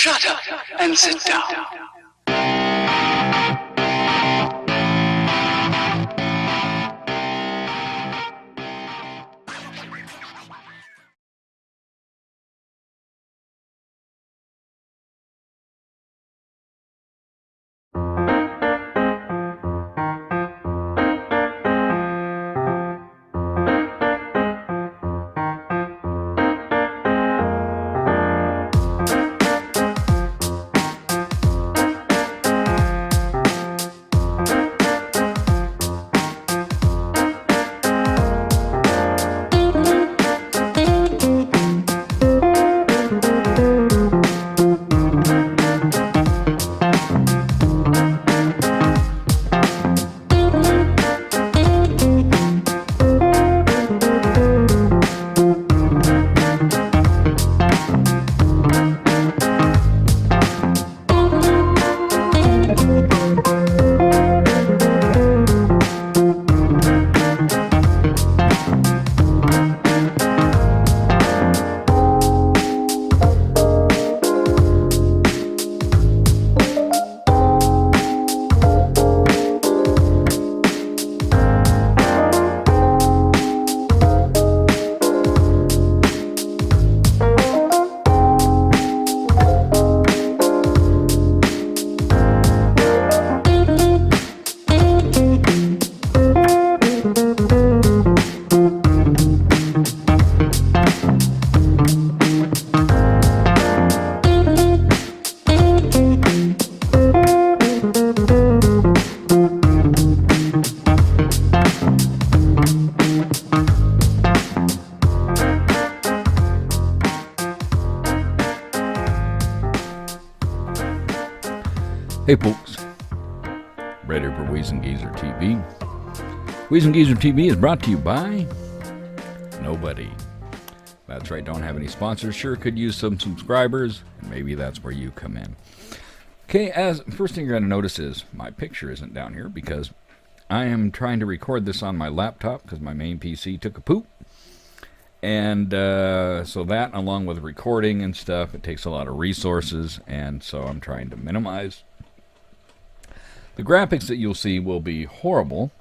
Shut up and sit down. Hey folks, ready for Wheeze and Geezer TV. Wheeze and Geezer TV is brought to you by nobody. That's right, don't have any sponsors. Sure could use some subscribers, and maybe that's where you come in. Okay, as first thing you're going to notice is my picture isn't down here because I am trying to record this on my laptop because my main PC took a poop. And so that, along with recording and stuff, it takes a lot of resources, and so I'm trying to minimize. The graphics that you'll see will be horrible.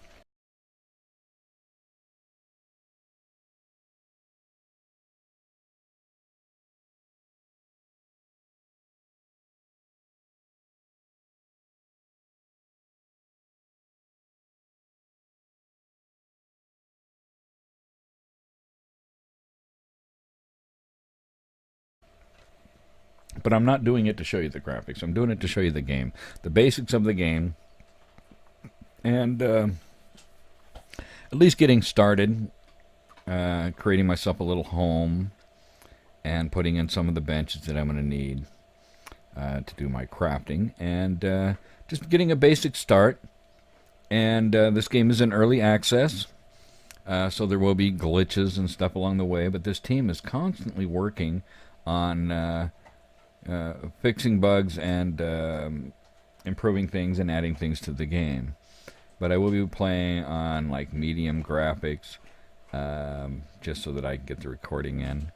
But I'm not doing it to show you the graphics. I'm doing it to show you the game, the basics of the game, and at least getting started, creating myself a little home, and putting in some of the benches that I'm going to need to do my crafting, and just getting a basic start. And this game is in early access, so there will be glitches and stuff along the way, but this team is constantly working on fixing bugs and improving things and adding things to the game. But I will be playing on like medium graphics, just so that I can get the recording in.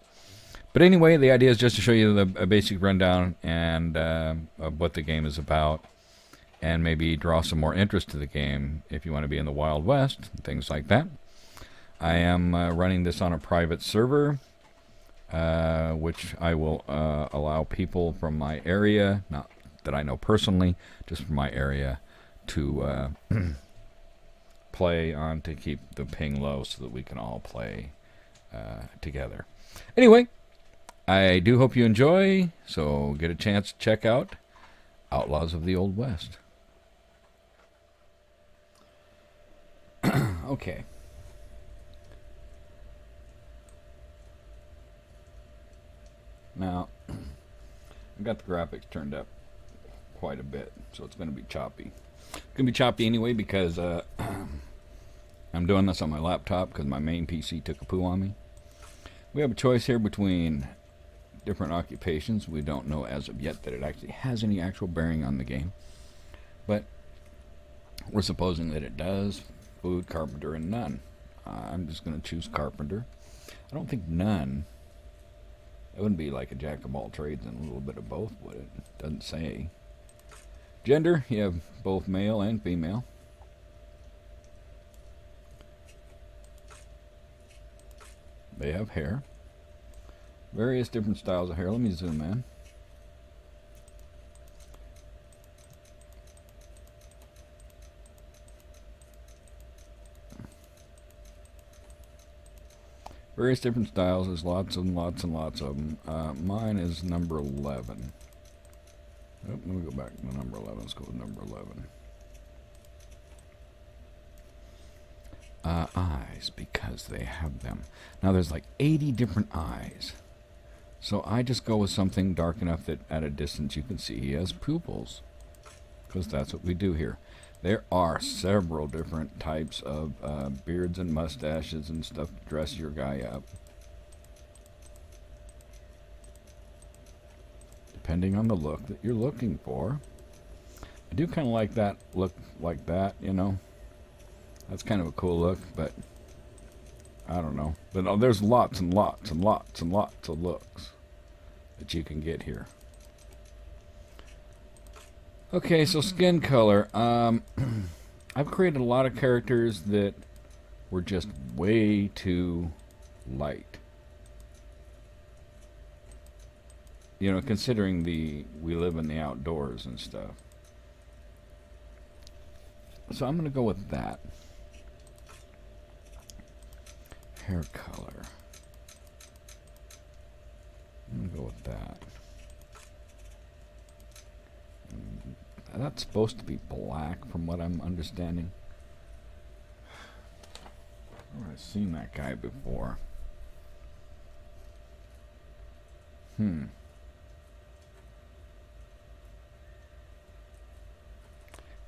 But anyway, the idea is just to show you a basic rundown and of what the game is about, and maybe draw some more interest to the game if you want to be in the Wild West, things like that. I am running this on a private server, which I will allow people from my area, not that I know personally, just from my area, to play on, to keep the ping low so that we can all play together. Anyway, I do hope you enjoy, so get a chance to check out Outlaws of the Old West. Okay. Now, I've got the graphics turned up quite a bit, so it's going to be choppy. It's going to be choppy anyway because I'm doing this on my laptop because my main PC took a poo on me. We have a choice here between different occupations. We don't know as of yet that it actually has any actual bearing on the game, but we're supposing that it does. Food, carpenter, and none. I'm just going to choose carpenter. I don't think none It wouldn't be like a jack of all trades and a little bit of both, would it? Doesn't say. Gender, you have both male and female. They have hair. Various different styles of hair. Let me zoom in. Various different styles. There's lots and lots and lots of them. Mine is number 11. Oh, let me go back to number 11. Let's go with number 11. Eyes, because they have them. Now there's like 80 different eyes. So I just go with something dark enough that at a distance you can see he has pupils. Because that's what we do here. There are several different types of beards and mustaches and stuff to dress your guy up. Depending on the look that you're looking for. I do kind of like that look like that, you know. That's kind of a cool look, but I don't know. But there's lots and lots and lots and lots of looks that you can get here. Okay, so skin color. I've created a lot of characters that were just way too light. You know, considering we live in the outdoors and stuff. So I'm going to go with that. Hair color. I'm going to go with that. That's supposed to be black from what I'm understanding. I've seen that guy before.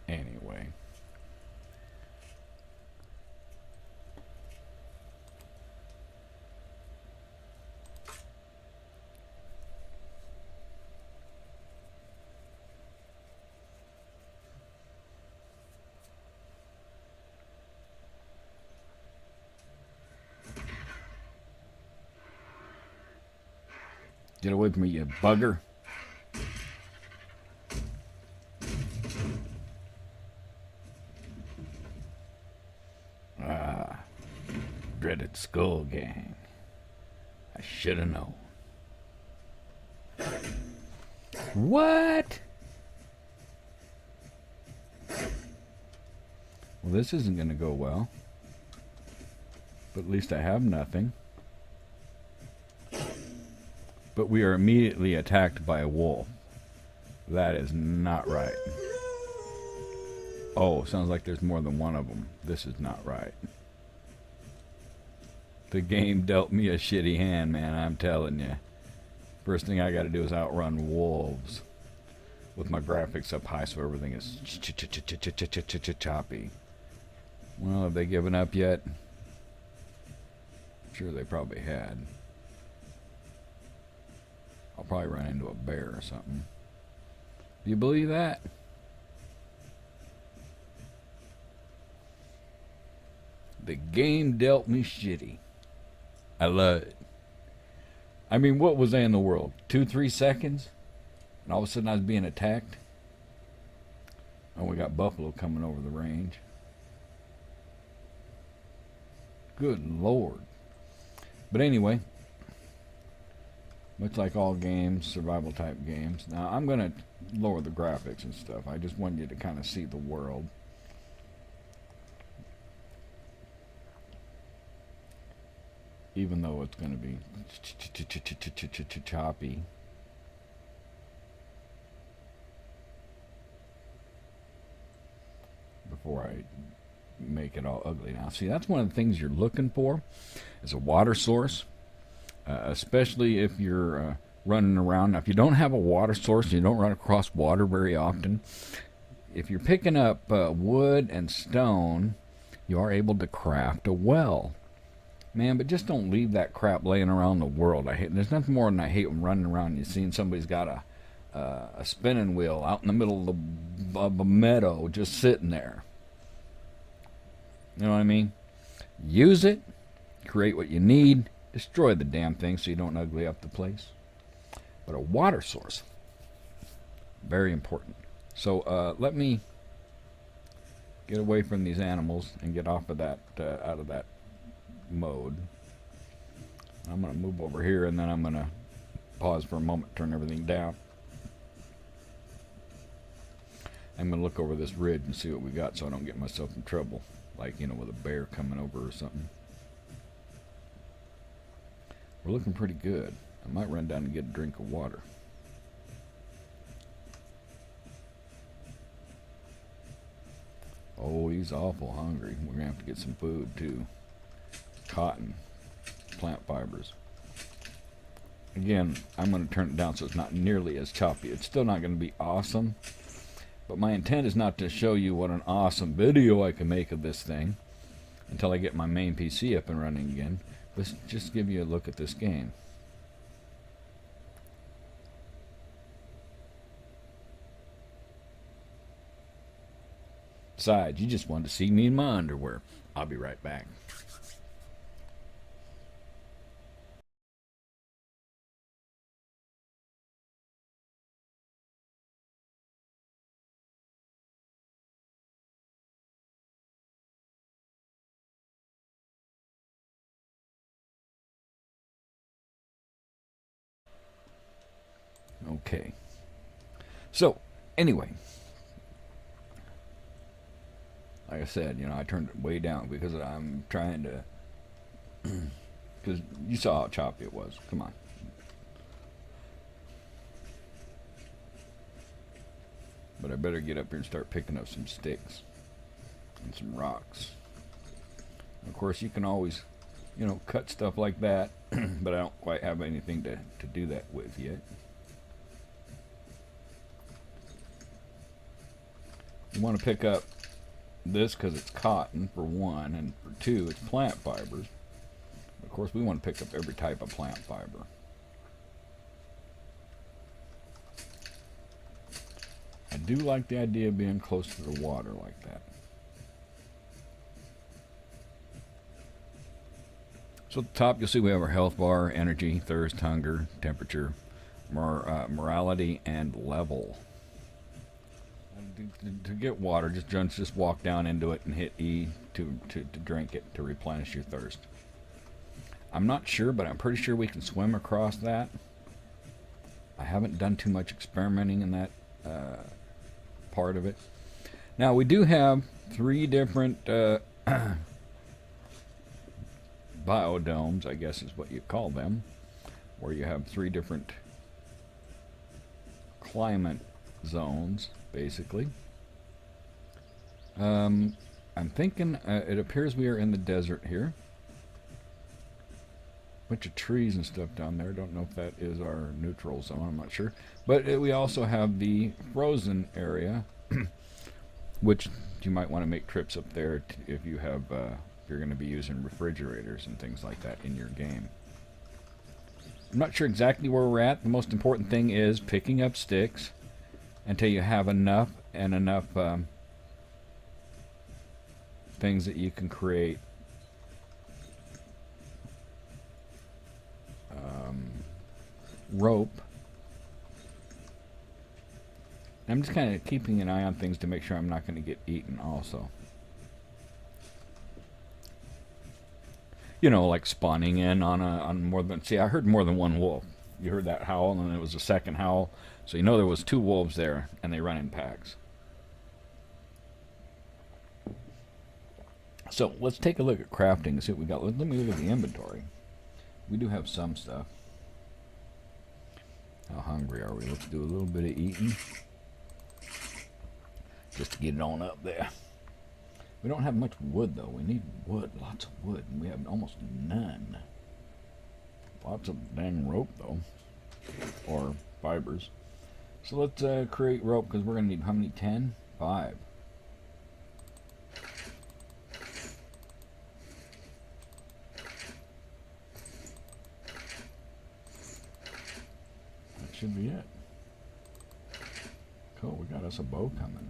Anyway. Get away from me, you bugger. Dreaded Skull Gang. I should have known. What? Well, this isn't going to go well. But at least I have nothing. But we are immediately attacked by a wolf. That is not right. Oh, sounds like there's more than one of them. This is not right. The game dealt me a shitty hand, man, I'm telling you. First thing I got to do is outrun wolves. With my graphics up high so everything is choppy. Well, have they given up yet? I'm sure they probably had. I'll probably run into a bear or something. Do you believe that? The game dealt me shitty. I love it. I mean, what was I in the world? 2-3 seconds? And all of a sudden I was being attacked? Oh, we got buffalo coming over the range. Good Lord. But anyway, looks like all games, survival type games. Now, I'm going to lower the graphics and stuff. I just want you to kind of see the world. Even though it's going to be choppy. Before I make it all ugly. Now, see, that's one of the things you're looking for is a water source. Especially if you're running around. Now, if you don't have a water source, you don't run across water very often. If you're picking up wood and stone, you are able to craft a well. Man, but just don't leave that crap laying around the world. There's nothing more than I hate when running around and you're seeing somebody's got a spinning wheel out in the middle of a meadow just sitting there. You know what I mean? Use it. Create what you need. Destroy the damn thing so you don't ugly up the place. but a water source. Very important. So let me get away from these animals and get off of that, out of that mode. I'm going to move over here, and then I'm going to pause for a moment, turn everything down. I'm going to look over this ridge and see what we got so I don't get myself in trouble, like, you know, with a bear coming over or something. We're looking pretty good. I might run down and get a drink of water. Oh, he's awful hungry. We're going to have to get some food, too. Cotton. Plant fibers. Again, I'm going to turn it down so it's not nearly as choppy. It's still not going to be awesome. But my intent is not to show you what an awesome video I can make of this thing until I get my main PC up and running again. Let's just give you a look at this game. Besides, you just wanted to see me in my underwear. I'll be right back. Okay. So, anyway. Like I said, you know, I turned it way down because I'm trying to... Because you saw how choppy it was. Come on. But I better get up here and start picking up some sticks and some rocks. And of course, you can always, you know, cut stuff like that, but I don't quite have anything to do that with yet. You want to pick up this because it's cotton, for one, and for two, it's plant fibers. Of course, we want to pick up every type of plant fiber. I do like the idea of being close to the water like that. So at the top, you'll see we have our health bar, energy, thirst, hunger, temperature, morality, and level. To get water, just walk down into it and hit E to drink it, to replenish your thirst. I'm not sure, but I'm pretty sure we can swim across that. I haven't done too much experimenting in that part of it. Now, we do have 3 different biodomes, I guess is what you call them, where you have 3 different climate zones, basically. I'm thinking it appears we are in the desert here. Bunch of trees and stuff down there. Don't know if that is our neutral zone. I'm not sure. But we also have the frozen area, which you might want to make trips up there if you have if you're going to be using refrigerators and things like that in your game. I'm not sure exactly where we're at. The most important thing is picking up sticks until you have enough and enough things that you can create rope. I'm just kind of keeping an eye on things to make sure I'm not going to get eaten also. You know, like spawning in on more than... See, I heard more than one wolf. You heard that howl, and then there was a second howl. So you know there was 2 wolves there, and they run in packs. So let's take a look at crafting and see what we got. Let me look at the inventory. We do have some stuff. How hungry are we? Let's do a little bit of eating. Just to get it on up there. We don't have much wood, though. We need wood, lots of wood, and we have almost none. Lots of dang rope, though, or fibers. So let's create rope, because we're going to need how many? 10? 5. That should be it. Cool, we got us a bow coming.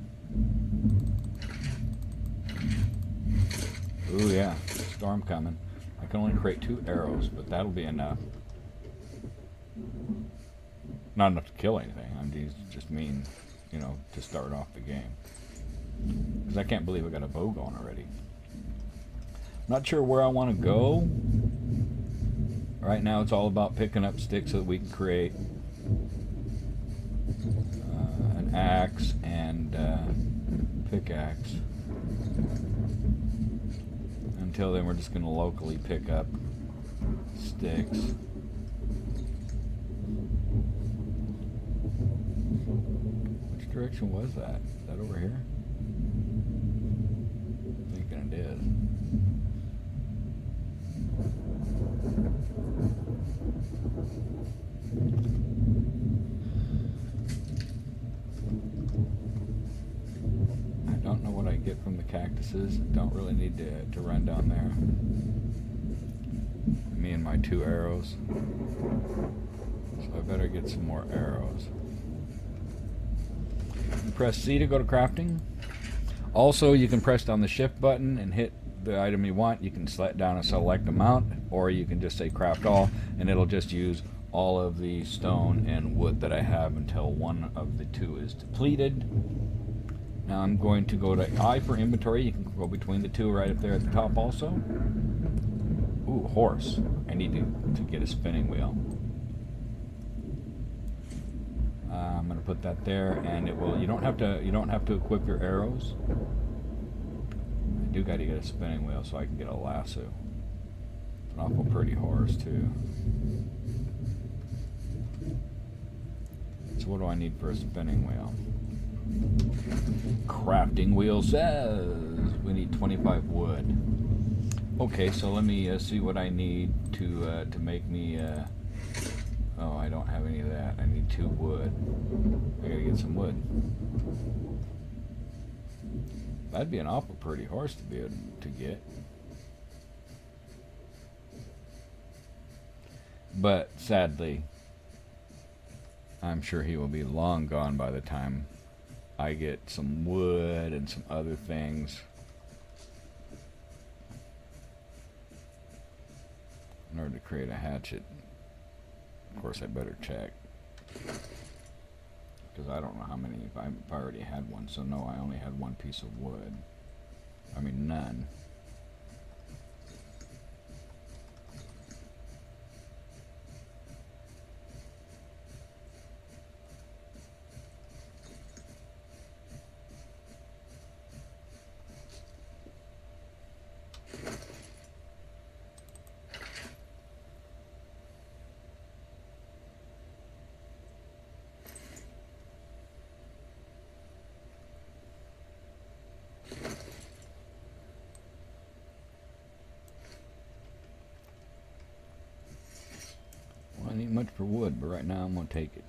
Ooh, yeah, storm coming. I can only create 2 arrows, but that'll be enough. Not enough to kill anything. I'm just mean, you know, to start off the game. Because I can't believe I got a bow going already. Not sure where I want to go. Right now it's all about picking up sticks so that we can create an axe and pickaxe. Until then we're just going to locally pick up sticks. Which direction was that? Is that over here? I'm thinking it is. I don't know what I get from the cactuses. Don't really need to run down there. Me and my 2 arrows. So I better get some more arrows. Press C to go to crafting. Also, you can press down the shift button and hit the item you want. You can select down and select amount, or you can just say craft all, and it'll just use all of the stone and wood that I have until one of the 2 is depleted. Now I'm going to go to I for inventory. You can go between the 2 right up there at the top also. Ooh, horse. I need to get a spinning wheel. I'm going to put that there, and it will. You don't have to equip your arrows. I do got to get a spinning wheel so I can get a lasso. It's an awful pretty horse too. So what do I need for a spinning wheel? Crafting wheel says we need 25 wood. Okay, so let me see what I need to make me. Oh, I don't have any of that. I need 2 wood. I gotta get some wood. That'd be an awful pretty horse to be able to get. But sadly, I'm sure he will be long gone by the time I get some wood and some other things. In order to create a hatchet. Of course, I better check. Because I don't know how many, if I already had one. So no, I only had 1 piece of wood. I mean, none. I need much for wood, but right now I'm going to take it.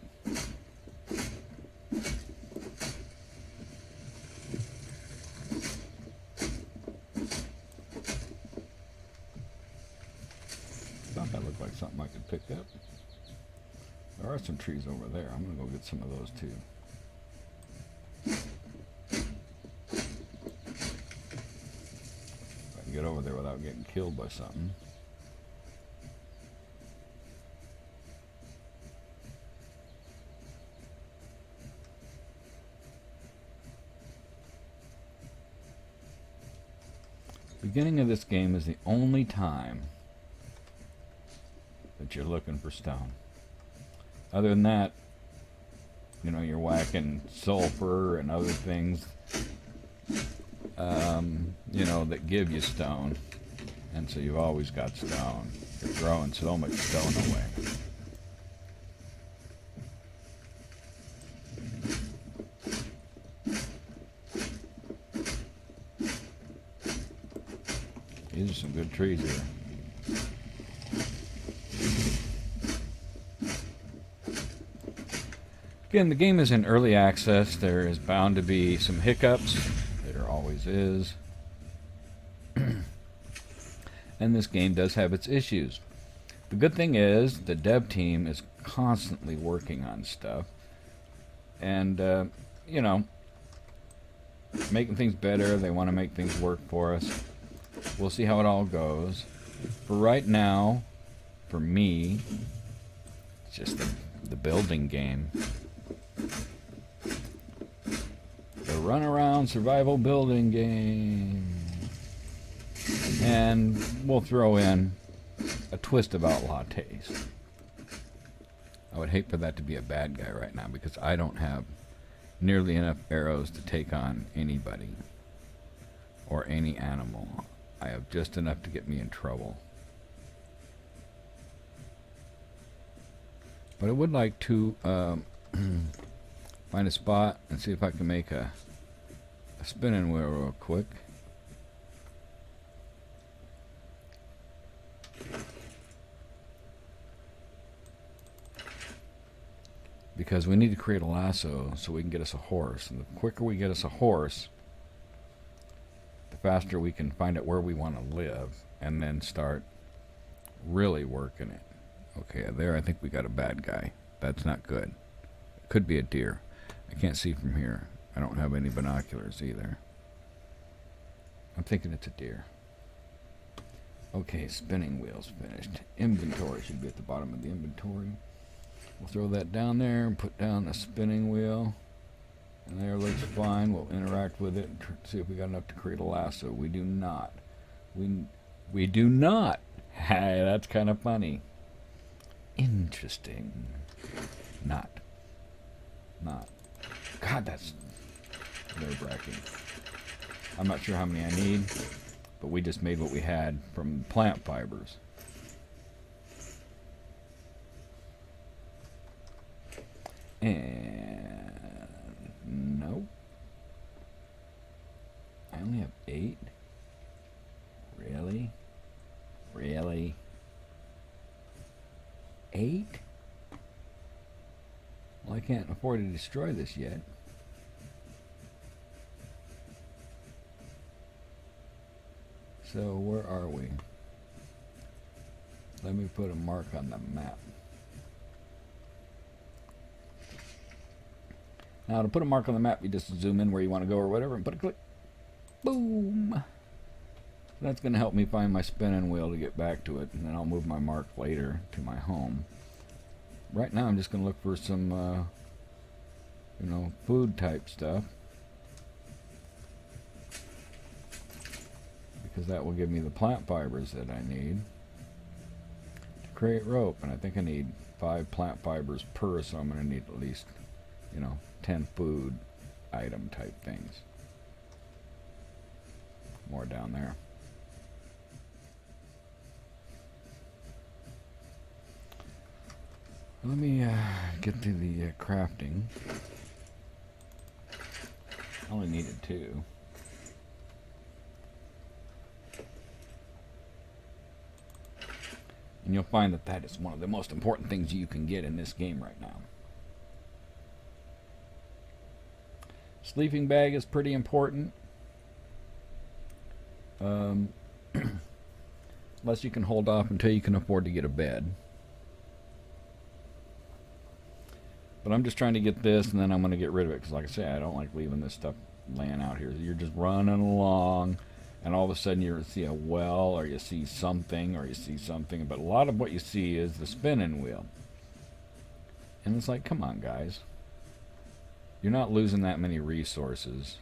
Thought that looked like something I could pick up. There are some trees over there. I'm going to go get some of those too. If I can get over there without getting killed by something. Beginning of this game is the only time that you're looking for stone. Other than that, you know, you're whacking sulfur and other things, you know, that give you stone. And so you've always got stone. You're throwing so much stone away. These are some good trees here. Again, the game is in early access. There is bound to be some hiccups. There always is. And this game does have its issues. The good thing is the dev team is constantly working on stuff. And, you know, making things better. They want to make things work for us. We'll see how it all goes. For right now, for me, it's just the building game. The run-around survival building game. And we'll throw in a twist of Outlaw taste. I would hate for that to be a bad guy right now because I don't have nearly enough arrows to take on anybody or any animal. I have just enough to get me in trouble. But I would like to find a spot and see if I can make a spinning wheel real quick. Because we need to create a lasso so we can get us a horse. And the quicker we get us a horse, the faster we can find out where we want to live and then start really working it. Okay, there I think we got a bad guy. That's not good. It could be a deer. I can't see from here. I don't have any binoculars either. I'm thinking it's a deer. Okay, spinning wheel's finished. Inventory should be at the bottom of the inventory. We'll throw that down there and put down the spinning wheel. And there looks fine. We'll interact with it and see if we got enough to create a lasso. We do not. We do not. Hey, that's kind of funny. Interesting. Not. God, that's nerve-wracking. I'm not sure how many I need, but we just made what we had from plant fibers. And nope. I only have 8. Really? 8? Well, I can't afford to destroy this yet. So where are we? Let me put a mark on the map. Now to put a mark on the map, you just zoom in where you want to go or whatever and put a click. Boom! That's going to help me find my spinning wheel to get back to it, and then I'll move my mark later to my home. Right now I'm just going to look for some, food type stuff. Because that will give me the plant fibers that I need to create rope. And I think I need 5 plant fibers per, so I'm going to need at least, 10 food item type things. More down there. Let me get to the crafting. I only needed 2. And you'll find that that is one of the most important things you can get in this game right now. Sleeping bag is pretty important. Unless you can hold off until you can afford to get a bed. But I'm just trying to get this, and then I'm going to get rid of it. Because like I say, I don't like leaving this stuff laying out here. You're just running along, and all of a sudden you see a well, or you see something. But a lot of what you see is the spinning wheel. And it's like, come on, guys. You're not losing that many resources.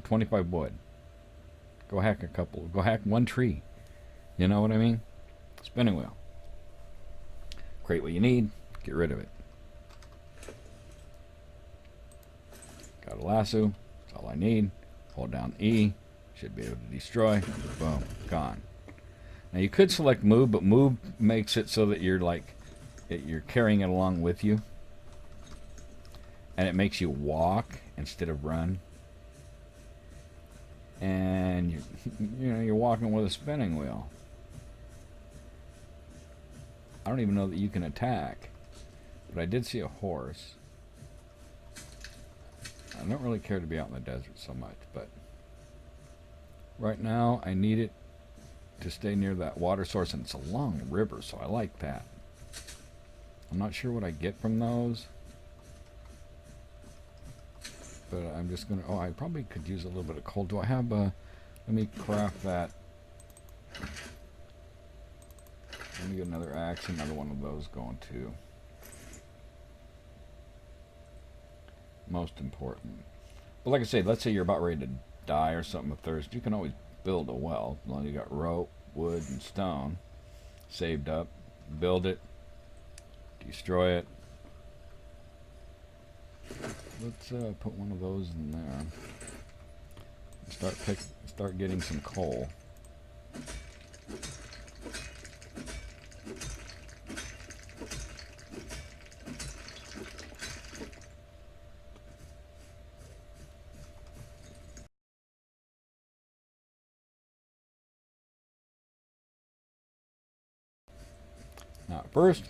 25 wood. Go hack a couple. Go hack 1 tree. You know what I mean? Spinning wheel. Create what you need. Get rid of it. Got a lasso. That's all I need. Hold down E. Should be able to destroy. Boom. Gone. Now you could select move, but move makes it so that you're you're carrying it along with you. And it makes you walk instead of run. And you're walking with a spinning wheel. I don't even know that you can attack. But I did see a horse. I don't really care to be out in the desert so much, but right now I need it to stay near that water source, and it's a long river, so I like that. I'm not sure what I get from those. But I'm just going to... I probably could use a little bit of coal. Do I have a... Let me craft that. Let me get another axe, another one of those going too. most important. But like I say, let's say you're about ready to die or something of thirst, you can always build a well. As long as you got rope, wood, and stone saved up, build it, destroy it. Let's put one of those in there. Start getting some coal. Now, at first,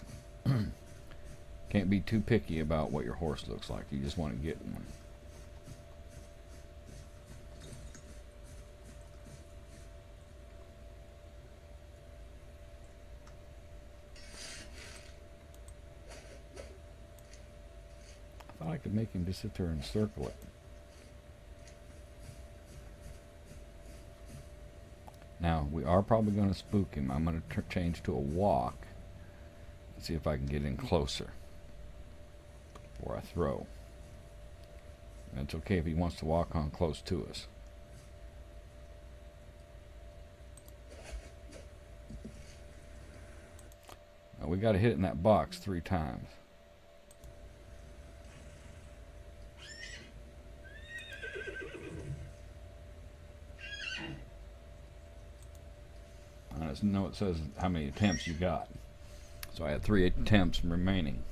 can't be too picky about what your horse looks like. You just want to get one. I thought I could make him just sit there and circle it. Now, we are probably going to spook him. I'm going to change to a walk. See if I can get in closer before I throw. And it's okay if he wants to walk on close to us. Now we got to hit it in that box 3 times. I just know it says how many attempts you got. So I had 3 attempts remaining.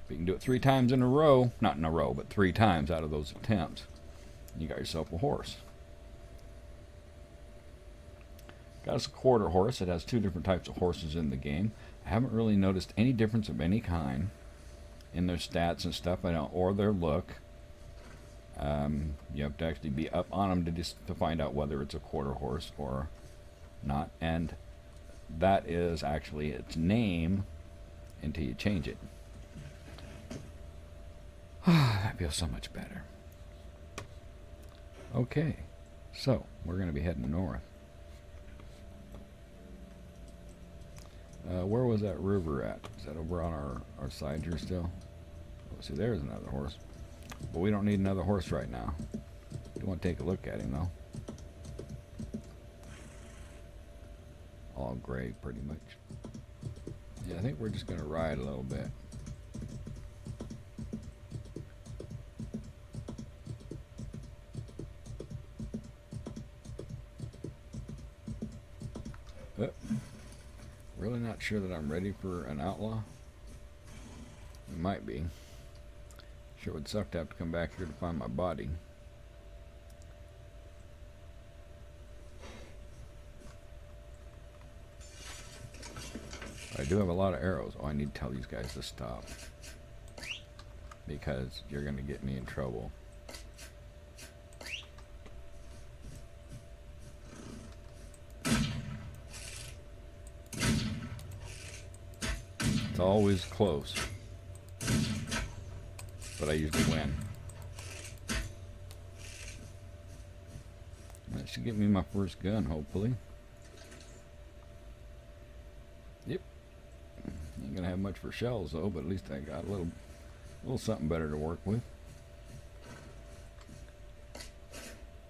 But you can do it 3 times in a row. Not in a row, but 3 times out of those attempts. You got yourself a horse. Got us a quarter horse. It has 2 different types of horses in the game. I haven't really noticed any difference of any kind in their stats and stuff, or their look. You have to actually be up on them to find out whether it's a quarter horse or not. And that is actually its name until you change it. That feels so much better. Okay, so we're going to be heading north. Where was that river at? Is that over on our side here still? Oh, see, there's another horse. But we don't need another horse right now. Do want to take a look at him, though. All gray, pretty much. Yeah, I think we're just going to ride a little bit. Really not sure that I'm ready for an outlaw. It might be. Sure would suck to have to come back here to find my body. I do have a lot of arrows. Oh, I need to tell these guys to stop, because you're going to get me in trouble. It's always close, but I usually win. That should get me my first gun, hopefully. Yep. Ain't gonna have much for shells though, but at least I got a little something better to work with.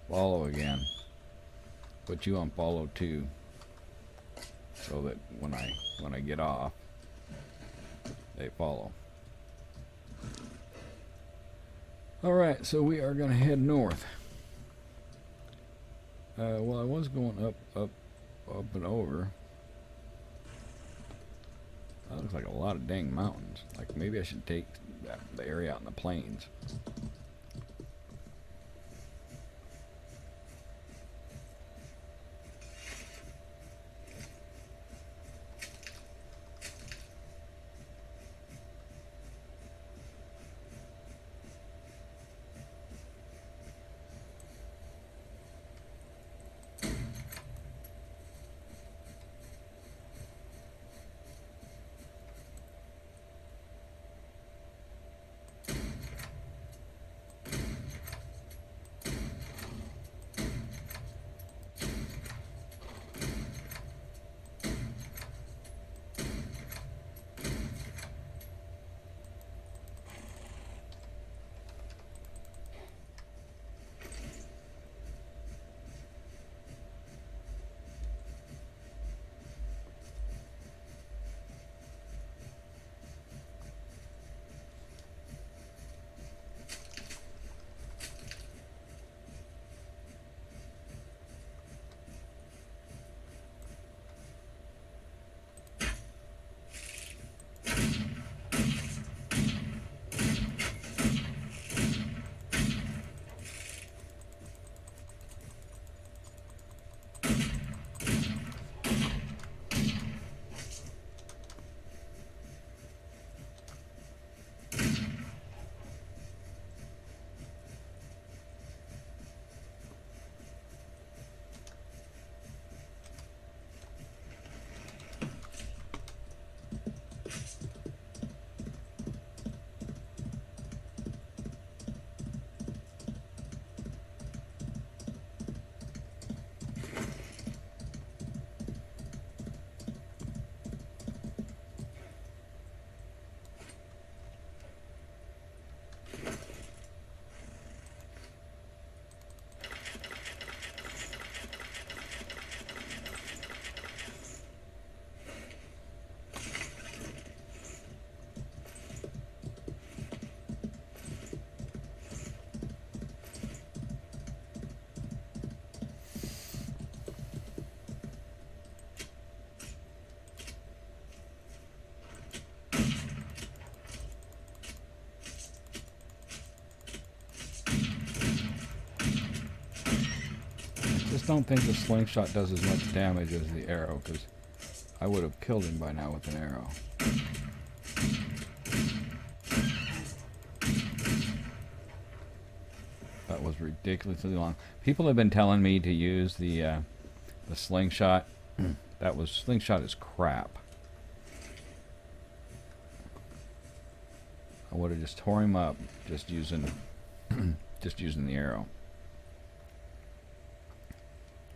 Follow again. Put you on follow too, so that when I get off, they follow. Alright, so we are going to head north. Well, I was going up and over. That looks like a lot of dang mountains. Like maybe I should take the area out in the plains. don't think the slingshot does as much damage as the arrow, because I would have killed him by now with an arrow. That was ridiculously long. People have been telling me to use the slingshot. Slingshot is crap. I would have just tore him up just using the arrow,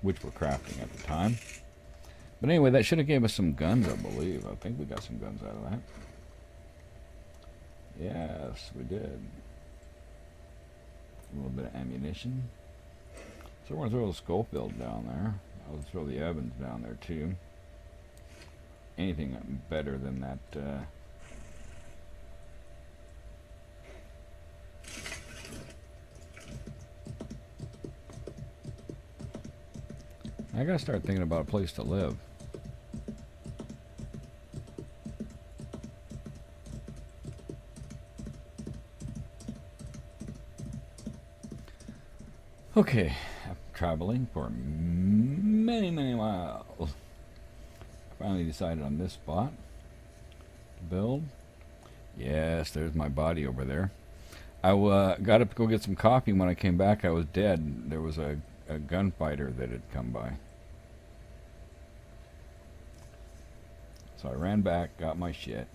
which we're crafting at the time. But anyway, that should have gave us some guns, I believe. I think we got some guns out of that. Yes, we did. A little bit of ammunition. So we're going to throw the Schofield down there. I'll throw the Evans down there too. Anything better than that. I gotta start thinking about a place to live. Okay, after traveling for many, many miles, I finally decided on this spot to build. Yes, there's my body over there. I got up to go get some coffee. When I came back, I was dead. There was a gunfighter that had come by. So I ran back, got my shit.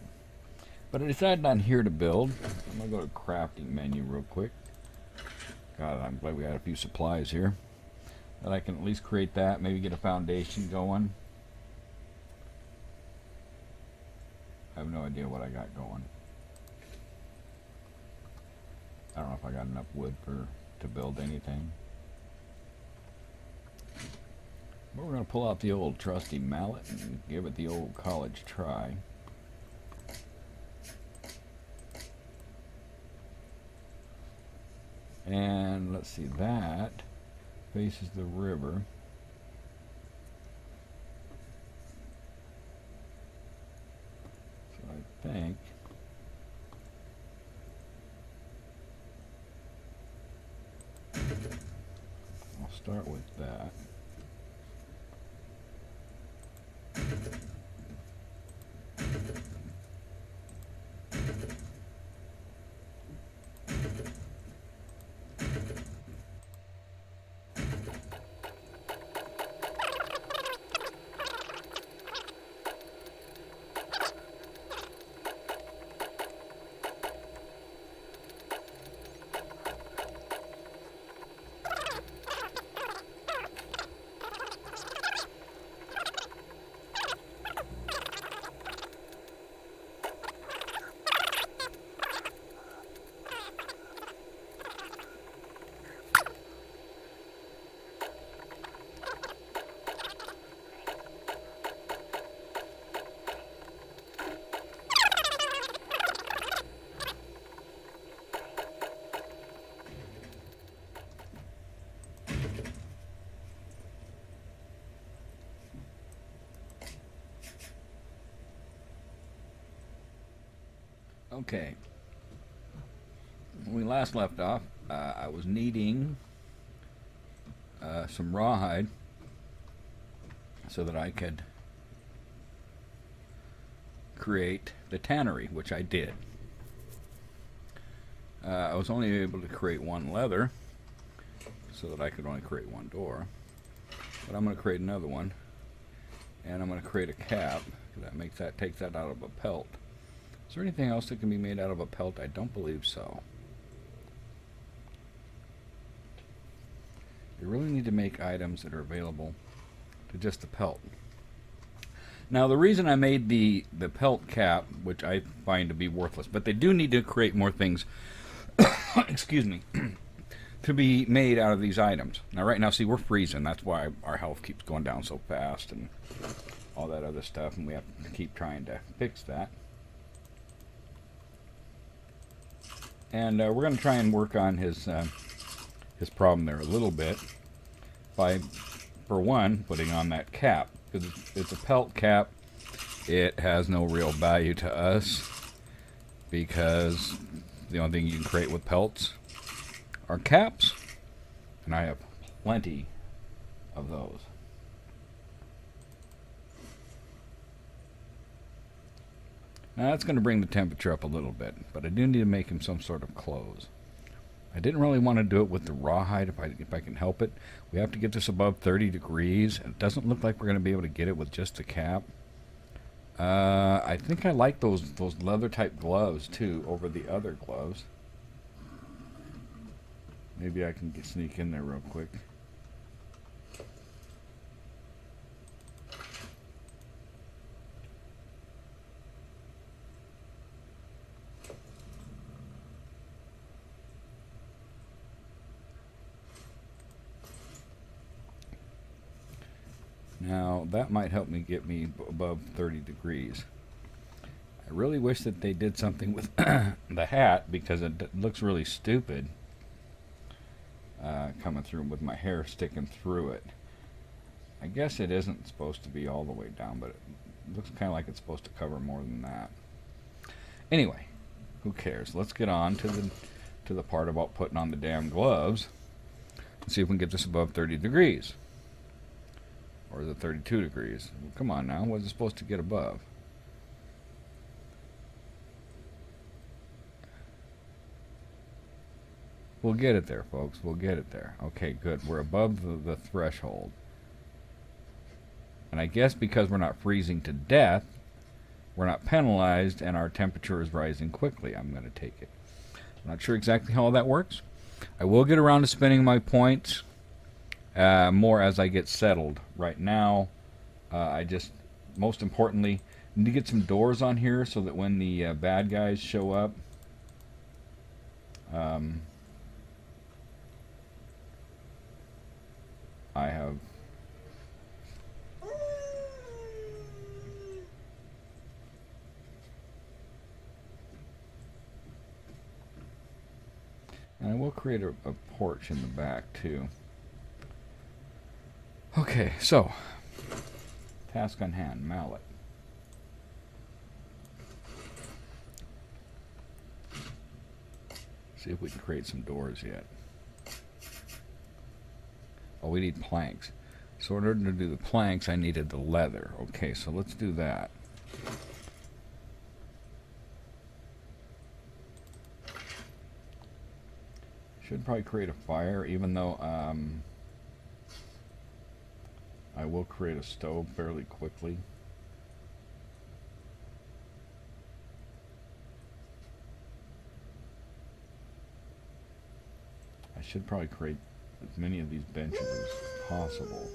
But I decided on here to build. I'm going to go to crafting menu real quick. God, I'm glad we had a few supplies here. That I can at least create that, maybe get a foundation going. I have no idea what I got going. I don't know if I got enough wood to build anything. But we're going to pull out the old trusty mallet and give it the old college try. And let's see, that faces the river. So I think I'll start with that. Okay. When we last left off, I was needing some rawhide so that I could create the tannery, which I did. I was only able to create one leather so that I could only create one door, but I'm going to create another one, and I'm going to create a cap. That takes that out of a pelt. Is there anything else that can be made out of a pelt? I don't believe so. You really need to make items that are available to just the pelt. Now, the reason I made the pelt cap, which I find to be worthless, but they do need to create more things, excuse me, to be made out of these items. Now, right now, see, we're freezing. That's why our health keeps going down so fast and all that other stuff, and we have to keep trying to fix that. And we're going to try and work on his problem there a little bit by, for one, putting on that cap. Because it's a pelt cap. It has no real value to us because the only thing you can create with pelts are caps. And I have plenty of those. Now that's going to bring the temperature up a little bit, but I do need to make him some sort of clothes. I didn't really want to do it with the rawhide if I can help it. We have to get this above 30 degrees, and it doesn't look like we're going to be able to get it with just the cap. I think I like those leather type gloves too over the other gloves. Maybe I can sneak in there real quick. Now, that might help me get me above 30 degrees. I really wish that they did something with the hat, because it looks really stupid coming through with my hair sticking through it. I guess it isn't supposed to be all the way down, but it looks kind of like it's supposed to cover more than that. Anyway, who cares? Let's get on to the part about putting on the damn gloves and see if we can get this above 30 degrees. Or is it 32 degrees? Well, come on now, what is it supposed to get above? We'll get it there, folks. We'll get it there. Okay, good. We're above the threshold. And I guess because we're not freezing to death, we're not penalized, and our temperature is rising quickly. I'm going to take it. I'm not sure exactly how all that works. I will get around to spinning my points more as I get settled. Right now, I just, most importantly, need to get some doors on here so that when the bad guys show up, I have and I will create a porch in the back too. Okay, so task on hand, mallet. See if we can create some doors yet. Oh, we need planks. So in order to do the planks, I needed the leather. Okay, so let's do that. Should probably create a fire, even though I will create a stove fairly quickly. I should probably create as many of these benches as possible.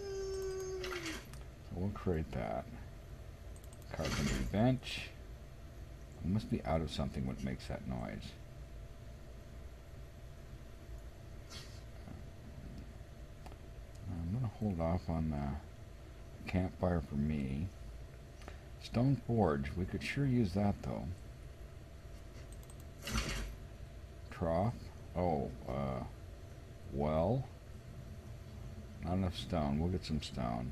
So we'll create that. Carpentry bench. It must be out of something when it makes that noise. I'm going to hold off on the campfire for me. Stone forge. We could sure use that though. Trough. Oh, well. Not enough stone. We'll get some stone.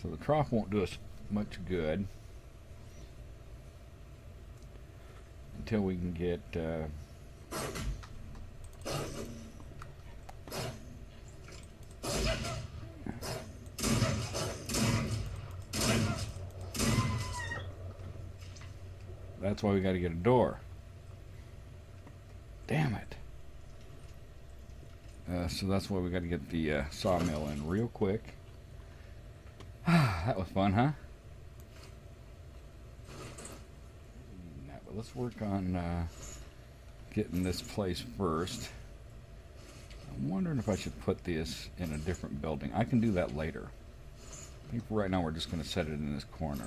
So the trough won't do us much good until we can get that's why we got to get a door. Damn it. So that's why we got to get the sawmill in real quick. That was fun, huh? Now, but let's work on getting this place first. I'm wondering if I should put this in a different building. I can do that later. I think for right now we're just going to set it in this corner.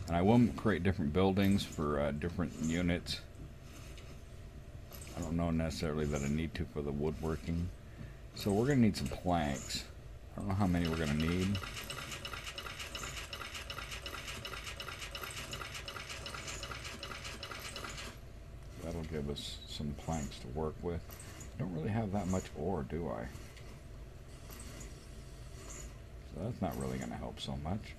And I will create different buildings for different units. I don't know necessarily that I need to for the woodworking. So we're going to need some planks. I don't know how many we're going to need. That'll give us some planks to work with. I don't really have that much ore, do I? So that's not really going to help so much.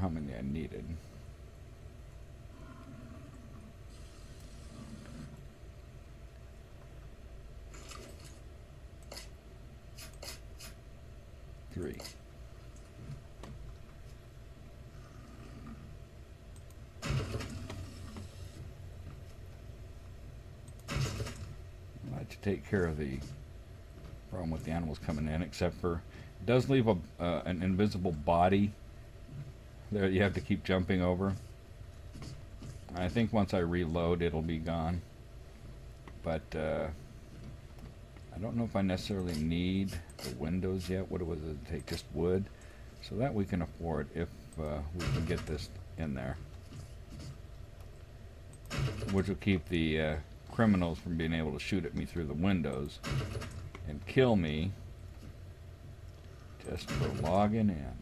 how many I needed. Three. I like to take care of the problem with the animals coming in, except for it does leave an invisible body there you have to keep jumping over. I think once I reload it'll be gone, but I don't know if I necessarily need the windows yet. What was it take? Just wood, so that we can afford if we can get this in there, which will keep the criminals from being able to shoot at me through the windows and kill me just for logging in.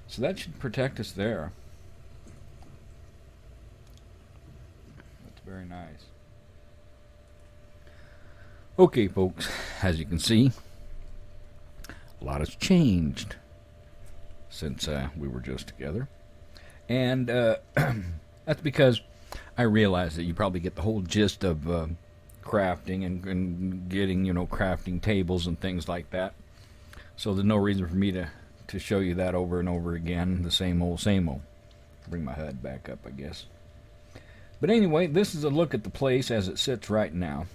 So that should protect us there. That's very nice. Okay, folks, as you can see, a lot has changed since we were just together. And that's because I realized that you probably get the whole gist of crafting and getting, crafting tables and things like that. So there's no reason for me to show you that over and over again, the same old, same old. Bring my HUD back up, I guess. But anyway, this is a look at the place as it sits right now.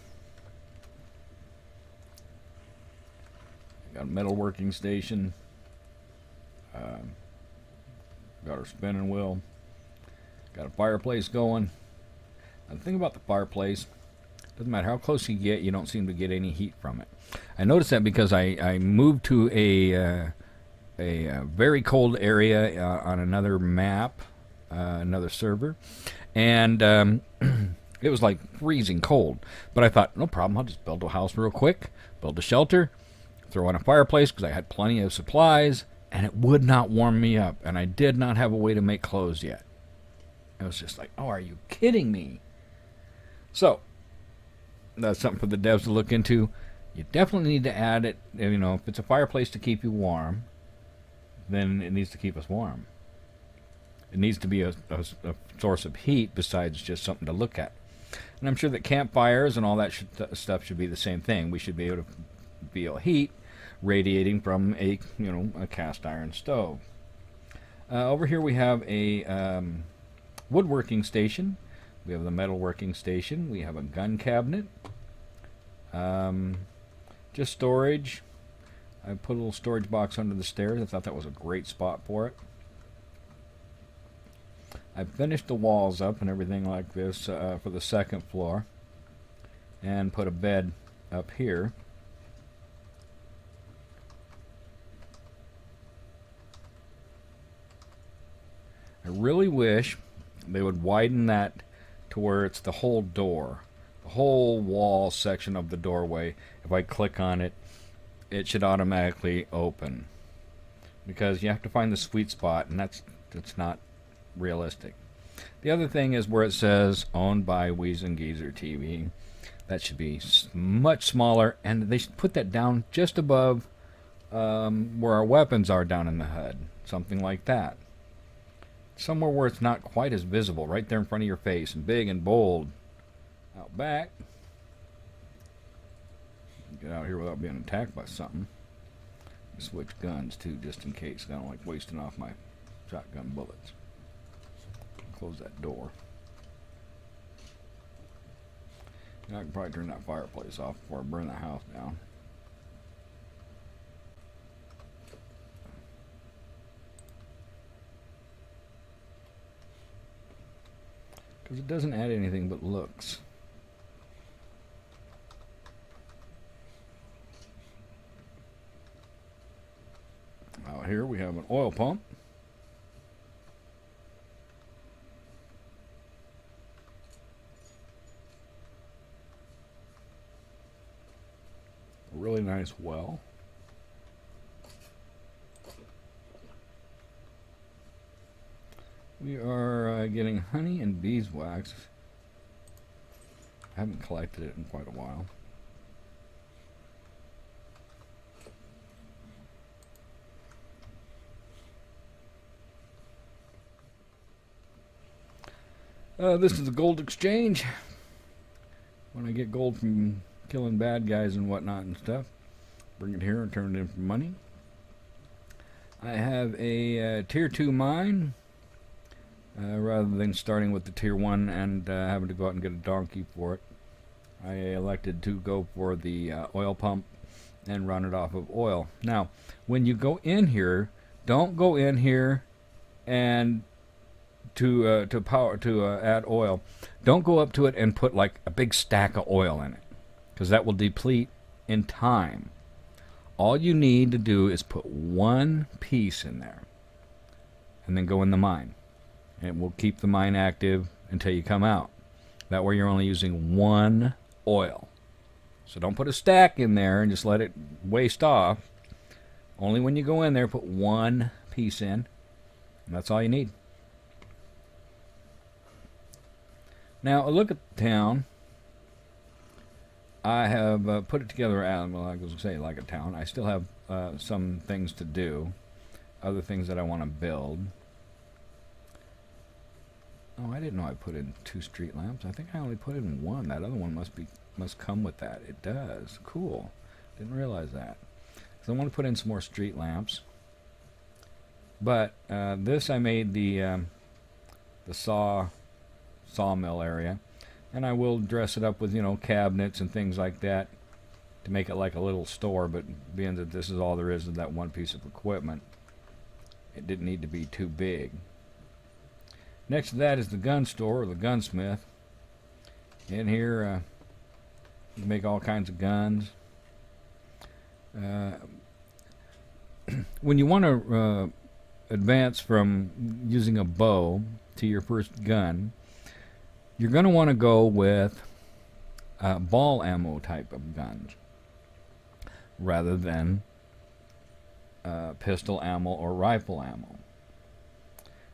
Got a metalworking station. Got our spinning wheel. Got a fireplace going. And the thing about the fireplace, doesn't matter how close you get, you don't seem to get any heat from it. I noticed that because I moved to a very cold area on another map, another server, and it was like freezing cold. But I thought, no problem, I'll just build a house real quick, build a shelter, throw in a fireplace because I had plenty of supplies, and it would not warm me up, and I did not have a way to make clothes yet. I was just like, oh, are you kidding me? So that's something for the devs to look into. You definitely need to add it, if it's a fireplace to keep you warm, then it needs to keep us warm. It needs to be a source of heat besides just something to look at. And I'm sure that campfires and all that stuff should be the same thing. We should be able to feel heat radiating from a cast iron stove. Over here we have a woodworking station. We have the metalworking station. We have a gun cabinet. Just storage. I put a little storage box under the stairs. I thought that was a great spot for it. I finished the walls up and everything like this for the second floor, and put a bed up here. I really wish they would widen that to where it's the whole door, the whole wall section of the doorway. If I click on it, it should automatically open, because you have to find the sweet spot, and that's not realistic. The other thing is where it says owned by Weez and Geezer TV. That should be much smaller, and they should put that down just above where our weapons are down in the HUD, something like that. Somewhere where it's not quite as visible, right there in front of your face, and big and bold. Out back. Get out here without being attacked by something. Switch guns too, just in case. I don't like wasting off my shotgun bullets. Close that door. Now I can probably turn that fireplace off before I burn the house down. Because it doesn't add anything but looks. Out here we have an oil pump. A really nice well. We are getting honey and beeswax. I haven't collected it in quite a while. This is the gold exchange. When I get gold from killing bad guys and whatnot and stuff, bring it here and turn it in for money. I have a tier 2 mine, rather than starting with the tier 1 and having to go out and get a donkey for it. I elected to go for the oil pump and run it off of oil. Now, when you go in here, don't go in here and to add oil. Don't go up to it and put like a big stack of oil in it, because that will deplete in time. All you need to do is put one piece in there and then go in the mine. And it will keep the mine active until you come out. That way you're only using one oil. So don't put a stack in there and just let it waste off. Only when you go in there, put one piece in. And that's all you need. Now, a look at the town. I have put it together, well, I was going to say like a town. I still have some things to do. Other things that I want to build. Oh, I didn't know I put in 2 street lamps. I think I only put in 1. That other one must come with that. It does. Cool. Didn't realize that. So I want to put in some more street lamps. But this I made the sawmill area, and I will dress it up with, you know, cabinets and things like that to make it like a little store. But being that this is all there is of that one piece of equipment, it didn't need to be too big. Next to that is the gun store, or the gunsmith. In here, you make all kinds of guns. When you want to advance from using a bow to your first gun, you're going to want to go with ball ammo type of guns rather than pistol ammo or rifle ammo,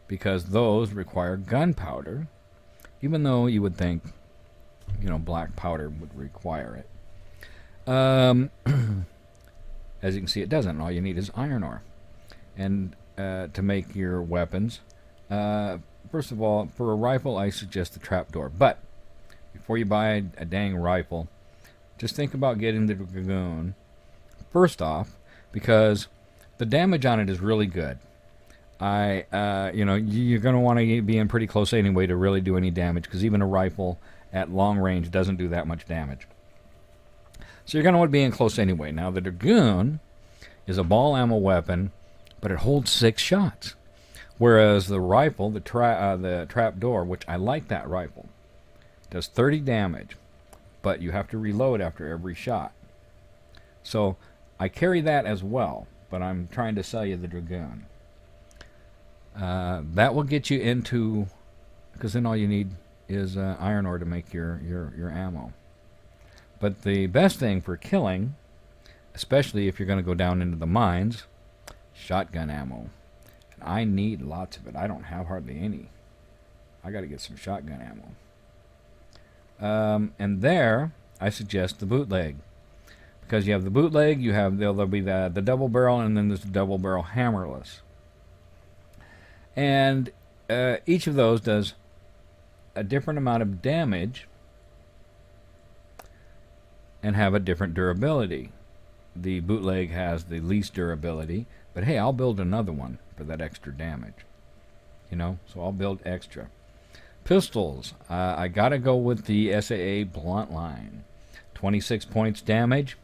because those require gunpowder, even though you would think, you know, black powder would require it. As you can see, it doesn't. All you need is iron ore. And to make your weapons, first of all, for a rifle, I suggest the trapdoor. But before you buy a dang rifle, just think about getting the dragoon first off, because the damage on it is really good. You know, you're going to want to be in pretty close anyway to really do any damage, because even a rifle at long range doesn't do that much damage. So you're going to want to be in close anyway. Now, the dragoon is a ball ammo weapon, but it holds 6 shots. Whereas the rifle, the trapdoor, which I like that rifle, does 30 damage, but you have to reload after every shot. So I carry that as well, but I'm trying to sell you the dragoon. That will get you into, because then all you need is iron ore to make your ammo. But the best thing for killing, especially if you're going to go down into the mines, shotgun ammo. And I need lots of it. I don't have hardly any. I got to get some shotgun ammo. And there, I suggest the bootleg, because you have the bootleg, there'll be the double barrel, and then there's the double barrel hammerless. And each of those does a different amount of damage and have a different durability. The bootleg has the least durability, but hey, I'll build another one for that extra damage. You know, so I'll build extra. Pistols, I gotta go with the SAA blunt line. 26 points damage.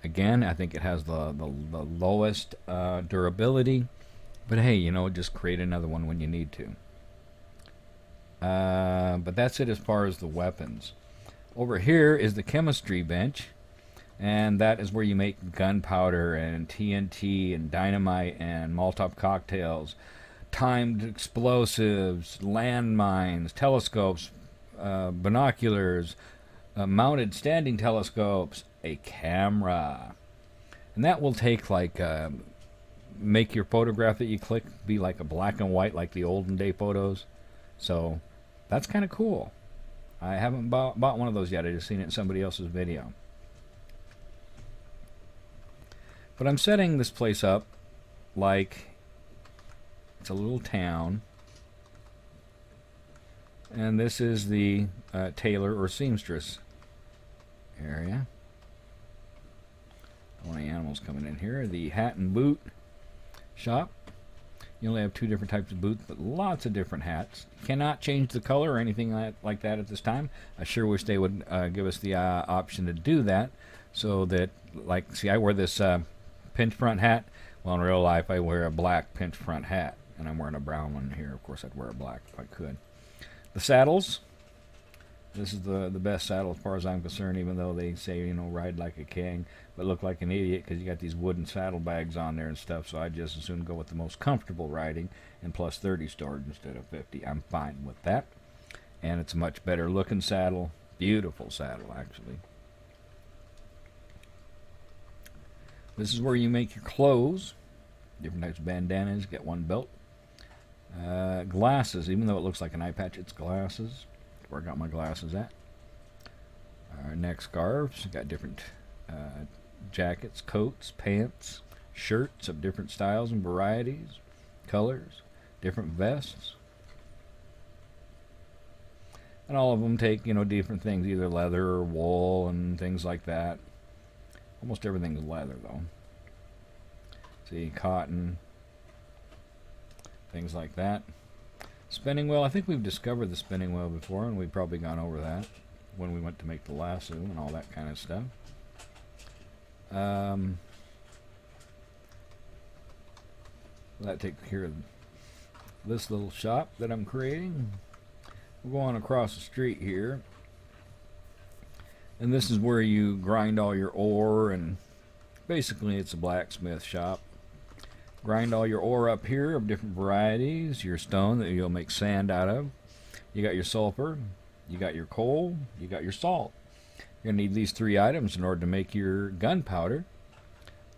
Again, I think it has the lowest durability. But hey, you know, just create another one when you need to. But that's it as far as the weapons. Over here is the chemistry bench, and that is where you make gunpowder and TNT and dynamite and Molotov cocktails, timed explosives, landmines, telescopes, binoculars, mounted standing telescopes, a camera. And that will take like, make your photograph that you click be like a black and white like the olden day photos. So that's kind of cool. I haven't bought one of those yet. I just seen it in somebody else's video. But I'm setting this place up like it's a little town. And this is the tailor or seamstress area. Only animals coming in here. The hat and boot shop. You only have 2 different types of boots, but lots of different hats. Cannot change the color or anything like that at this time. I sure wish they would give us the option to do that, so that, like, see, I wear this pinch front hat. Well, in real life, I wear a black pinch front hat, and I'm wearing a brown one here. Of course, I'd wear a black if I could. The saddles. This is the best saddle as far as I'm concerned, even though they say, you know, ride like a king, but look like an idiot because you got these wooden saddlebags on there and stuff, so I'd just as soon go with the most comfortable riding and plus 30 storage instead of 50. I'm fine with that. And it's a much better looking saddle. Beautiful saddle, actually. This is where you make your clothes. Different types of bandanas. Get one belt. Glasses. Even though it looks like an eye patch, it's glasses. Where I got my glasses at. Neck scarves. Got different jackets, coats, pants, shirts of different styles and varieties, colors, different vests. And all of them take, you know, different things, either leather or wool and things like that. Almost everything is leather, though. See, cotton, things like that. Spinning wheel, I think we've discovered the spinning wheel before, and we've probably gone over that when we went to make the lasso and all that kind of stuff. That takes care of this little shop that I'm creating. We're going across the street here, and this is where you grind all your ore, and basically it's a blacksmith shop. Grind all your ore up here of different varieties, your stone that you'll make sand out of. You got your sulfur, you got your coal, you got your salt. You're going to need these 3 items in order to make your gunpowder.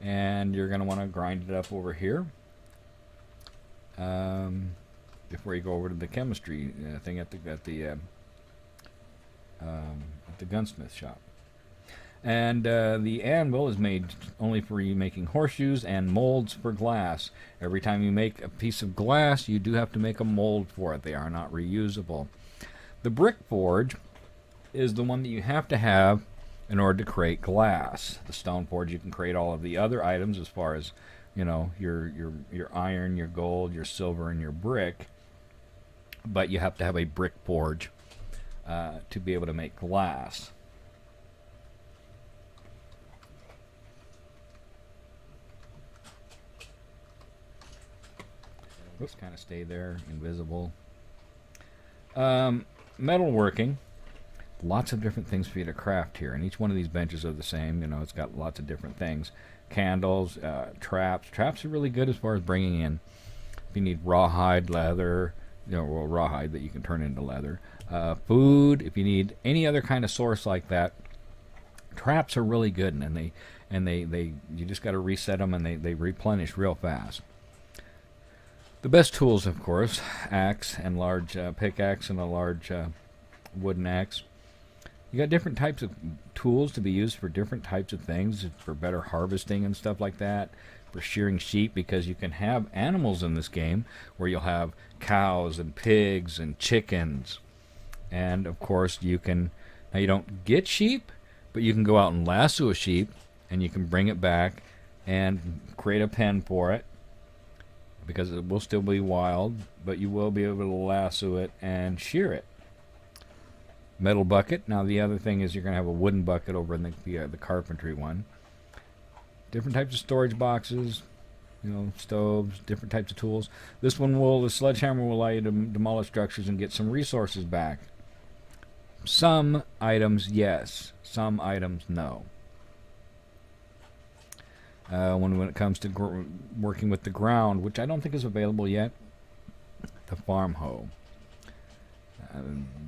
And you're going to want to grind it up over here before you go over to the chemistry thing at the gunsmith shop. And the anvil is made only for you making horseshoes and molds for glass. Every time you make a piece of glass, you do have to make a mold for it. They are not reusable. The brick forge is the one that you have to have in order to create glass. The stone forge, you can create all of the other items as far as, you know, your iron, your gold, your silver, and your brick. But you have to have a brick forge to be able to make glass. Let's kind of stay there, invisible. Metalworking. Lots of different things for you to craft here, and each one of these benches are the same. You know, it's got lots of different things. Candles, traps. Traps are really good as far as bringing in. If you need rawhide, leather, you know, well, rawhide that you can turn into leather. Food. If you need any other kind of source like that, traps are really good, and they you just got to reset them, and they replenish real fast. The best tools, of course, axe and large pickaxe and a large wooden axe. You got different types of tools to be used for different types of things, for better harvesting and stuff like that, for shearing sheep, because you can have animals in this game where you'll have cows and pigs and chickens. And, of course, you can, now you don't get sheep, but you can go out and lasso a sheep, and you can bring it back and create a pen for it, because it will still be wild, but you will be able to lasso it and shear it. Metal bucket. Now the other thing is you're going to have a wooden bucket over in the carpentry one. Different types of storage boxes, you know, stoves, different types of tools. This one the sledgehammer will allow you to demolish structures and get some resources back. Some items, yes. Some items, no. When it comes to working with the ground, which I don't think is available yet, the farm hoe.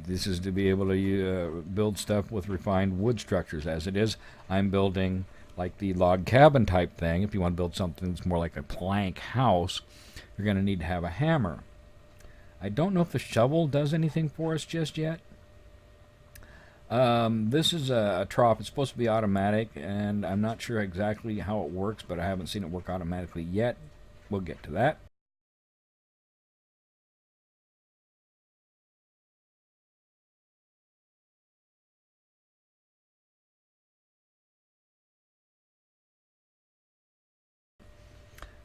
This is to be able to build stuff with refined wood structures. As it is, I'm building like the log cabin type thing. If you want to build something that's more like a plank house, you're going to need to have a hammer. I don't know if the shovel does anything for us just yet. This is a trough. It's supposed to be automatic, and I'm not sure exactly how it works, but I haven't seen it work automatically yet. We'll get to that.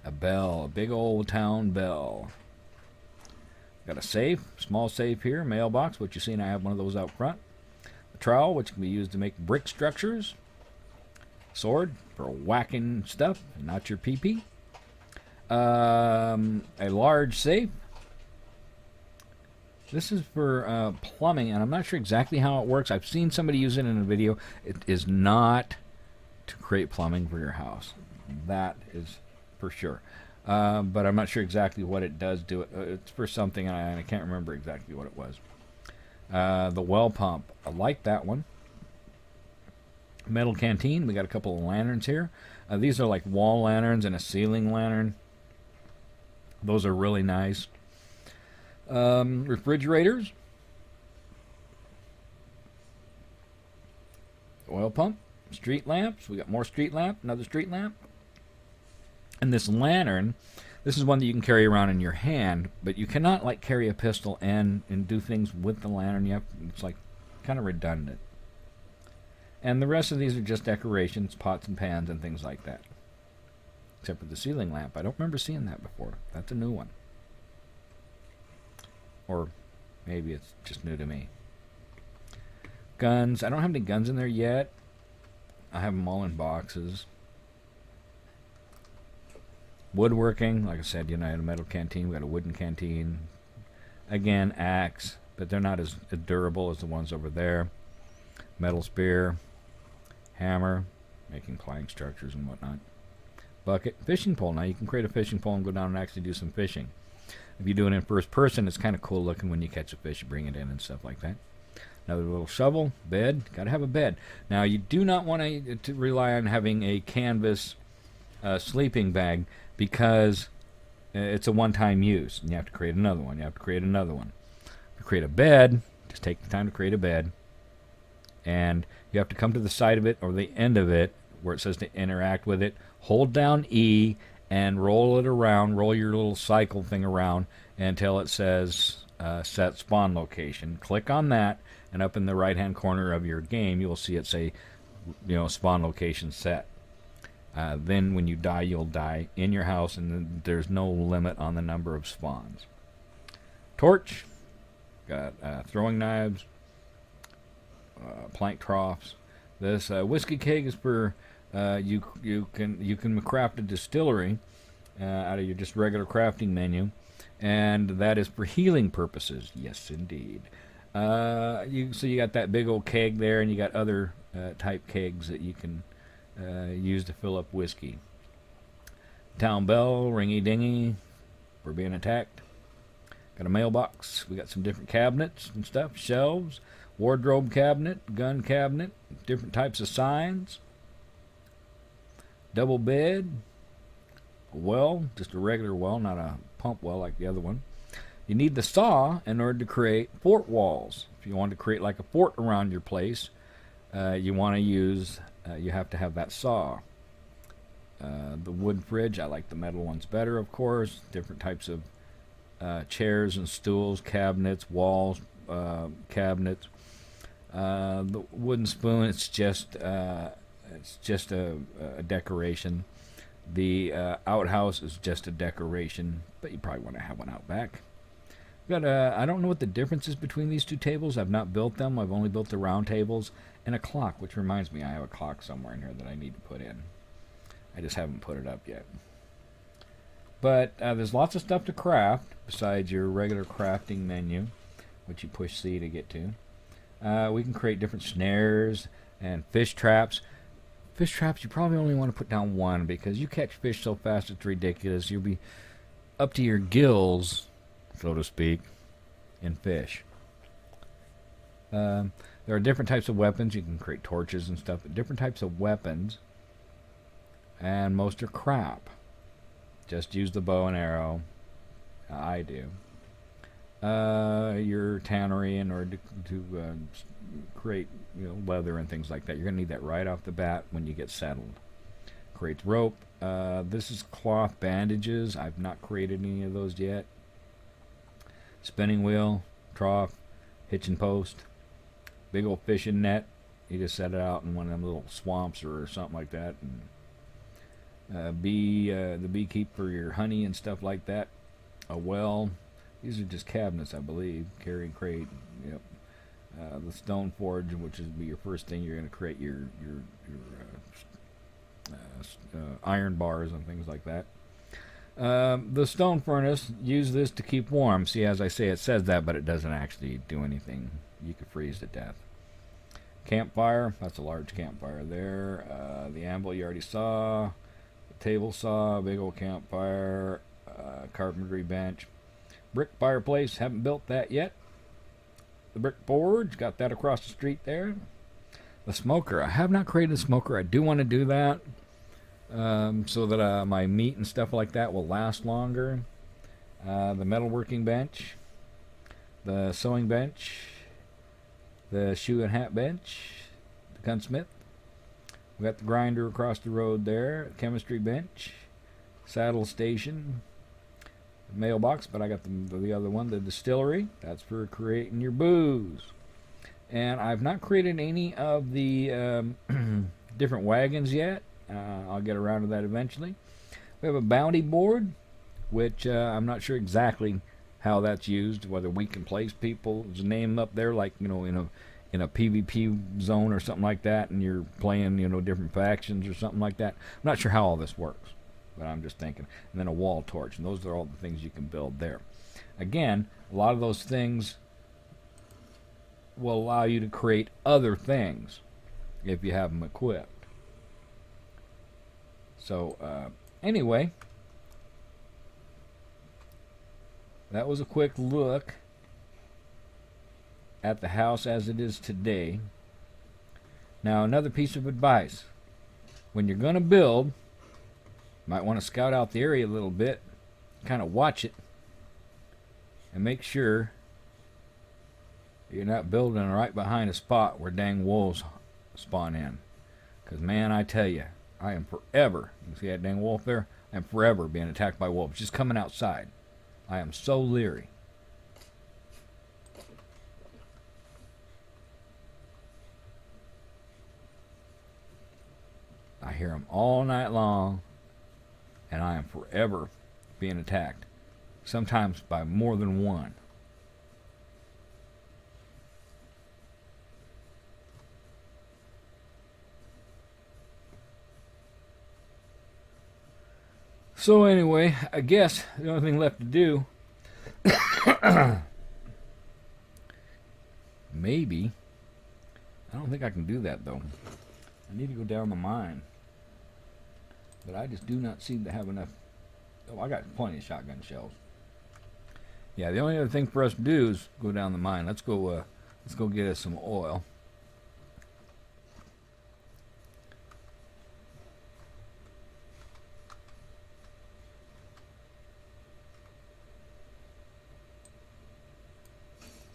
A bell, a big old town bell. Got a safe, small safe here, mailbox, which you see, and I have one of those out front. A trowel, which can be used to make brick structures. Sword for whacking stuff, not your pee-pee. A large safe. This is for plumbing, and I'm not sure exactly how it works. I've seen somebody use it in a video. It is not to create plumbing for your house. That is for sure. But I'm not sure exactly what it does do. It's for something, and I can't remember exactly what it was. The well pump. I like that one. Metal canteen. We got a couple of lanterns here. These are like wall lanterns and a ceiling lantern. Those are really nice. Refrigerators. Oil pump. Street lamps. We got more street lamp. Another street lamp. And this lantern, this is one that you can carry around in your hand, but you cannot like carry a pistol and do things with the lantern. It's like kind of redundant. And the rest of these are just decorations, pots and pans and things like that. Except for the ceiling lamp. I don't remember seeing that before. That's a new one. Or maybe it's just new to me. Guns. I don't have any guns in there yet. I have them all in boxes. Woodworking. Like I said, I had a metal canteen. We got a wooden canteen. Again, axe. But they're not as durable as the ones over there. Metal spear. Hammer. Making plank structures and whatnot. Bucket. Fishing pole. Now you can create a fishing pole and go down and actually do some fishing. If you do it in first person, it's kind of cool looking when you catch a fish, you bring it in and stuff like that. Another little shovel, bed. Got to have a bed. Now you do not want to rely on having a canvas sleeping bag because it's a one-time use. And you have to create another one. You have to create another one. To create a bed, just take the time to create a bed. And you have to come to the side of it or the end of it where it says to interact with it. Hold down E and roll it around. Roll your little cycle thing around until it says set spawn location. Click on that, and up in the right-hand corner of your game, you'll see it say, spawn location set. Then when you die, you'll die in your house, and there's no limit on the number of spawns. Torch. Got throwing knives. Plank troughs. This whiskey keg is for you can craft a distillery out of your just regular crafting menu, and that is for healing purposes. Yes, indeed. So you got that big old keg there, and you got other type kegs that you can use to fill up whiskey. Town bell, ringy dingy. We're being attacked. Got a mailbox. We got some different cabinets and stuff. Shelves. Wardrobe cabinet, gun cabinet, different types of signs. Double bed. A well, just a regular well, not a pump well like the other one. You need the saw in order to create fort walls. If you want to create like a fort around your place, you have to have that saw. The wood fridge, I like the metal ones better, of course. Different types of chairs and stools, cabinets, walls, cabinets. The wooden spoon, it's just a decoration. The outhouse is just a decoration, but you probably want to have one out back. I don't know what the difference is between these two tables. I've not built them. I've only built the round tables and a clock, which reminds me I have a clock somewhere in here that I need to put in. I just haven't put it up yet. But there's lots of stuff to craft besides your regular crafting menu, which you push C to get to. We can create different snares and fish traps. Fish traps, you probably only want to put down one because you catch fish so fast it's ridiculous. You'll be up to your gills, so to speak, in fish. There are different types of weapons. You can create torches and stuff, but different types of weapons. And most are crap. Just use the bow and arrow. I do. Your tannery in order to create leather and things like that. You're going to need that right off the bat when you get settled. Create rope. This is cloth bandages. I've not created any of those yet. Spinning wheel, trough, hitching post, big old fishing net. You just set it out in one of them little swamps or something like that. The beekeeper, your honey and stuff like that. A well. These are just cabinets, I believe. Carrying crate. Yep. The stone forge, which is be your first thing you're going to create your iron bars and things like that. The stone furnace, use this to keep warm. See, as I say, it says that, but it doesn't actually do anything. You could freeze to death. Campfire, that's a large campfire there. The anvil you already saw. The table saw, big old campfire. Carpentry bench. Brick fireplace, haven't built that yet. The brick forge, got that across the street there. The smoker, I have not created a smoker. I do want to do that. So that my meat and stuff like that will last longer. The metalworking bench, the sewing bench, the shoe and hat bench, the gunsmith. We got the grinder across the road there, chemistry bench, saddle station, the mailbox, but I got the other one, the distillery. That's for creating your booze. And I've not created any of the different wagons yet. I'll get around to that eventually. We have a bounty board, which I'm not sure exactly how that's used. Whether we can place people's name up there, like in a PvP zone or something like that, and you're playing different factions or something like that. I'm not sure how all this works, but I'm just thinking. And then a wall torch, and those are all the things you can build there. Again, a lot of those things will allow you to create other things if you have them equipped. So, anyway, that was a quick look at the house as it is today. Now, another piece of advice. When you're going to build, you might want to scout out the area a little bit, kind of watch it, and make sure you're not building right behind a spot where dang wolves spawn in. Because, man, I tell you, I am forever, you see that dang wolf there? I am forever being attacked by wolves, just coming outside. I am so leery. I hear them all night long, and I am forever being attacked, sometimes by more than one. So anyway, I guess the only thing left to do, maybe, I don't think I can do that though. I need to go down the mine. But I just do not seem to have enough. Oh, I got plenty of shotgun shells. Yeah, the only other thing for us to do is go down the mine. Let's go get us some oil.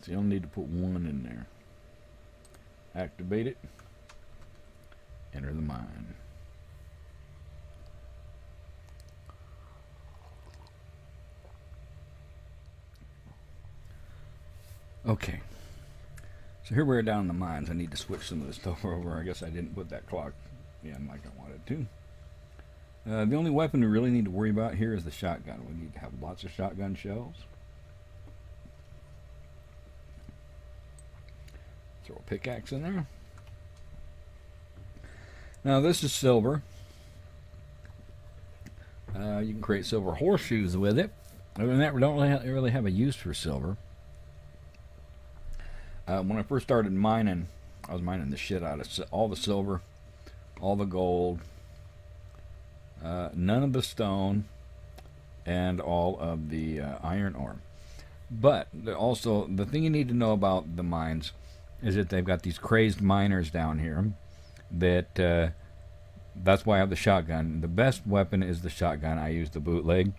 So you'll need to put one in there. Activate it. Enter the mine. Okay. So here we're down in the mines. I need to switch some of this stuff over. I guess I didn't put that clock in like I wanted to. The only weapon we really need to worry about here is the shotgun. We need to have lots of shotgun shells. Throw a pickaxe in there. Now this is silver. You can create silver horseshoes with it. Other than that, we don't really have a use for silver. When I first started mining, I was mining the shit out of all the silver, all the gold, none of the stone, and all of the iron ore. But also, the thing you need to know about the mines is that they've got these crazed miners down here. That's why I have the shotgun. The best weapon is the shotgun. I use the bootleg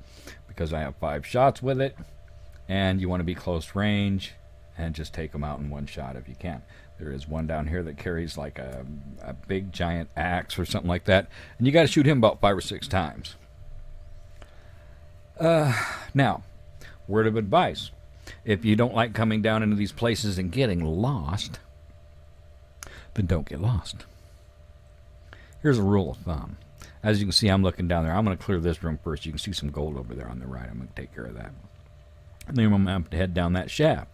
because I have 5 shots with it, and you want to be close range and just take them out in one shot if you can. There is one down here that carries like a big giant axe or something like that, and you got to shoot him about 5 or 6 times. Now, word of advice. If you don't like coming down into these places and getting lost, then don't get lost. Here's a rule of thumb. As you can see, I'm looking down there. I'm going to clear this room first. You can see some gold over there on the right. I'm going to take care of that. And then I'm going to head down that shaft.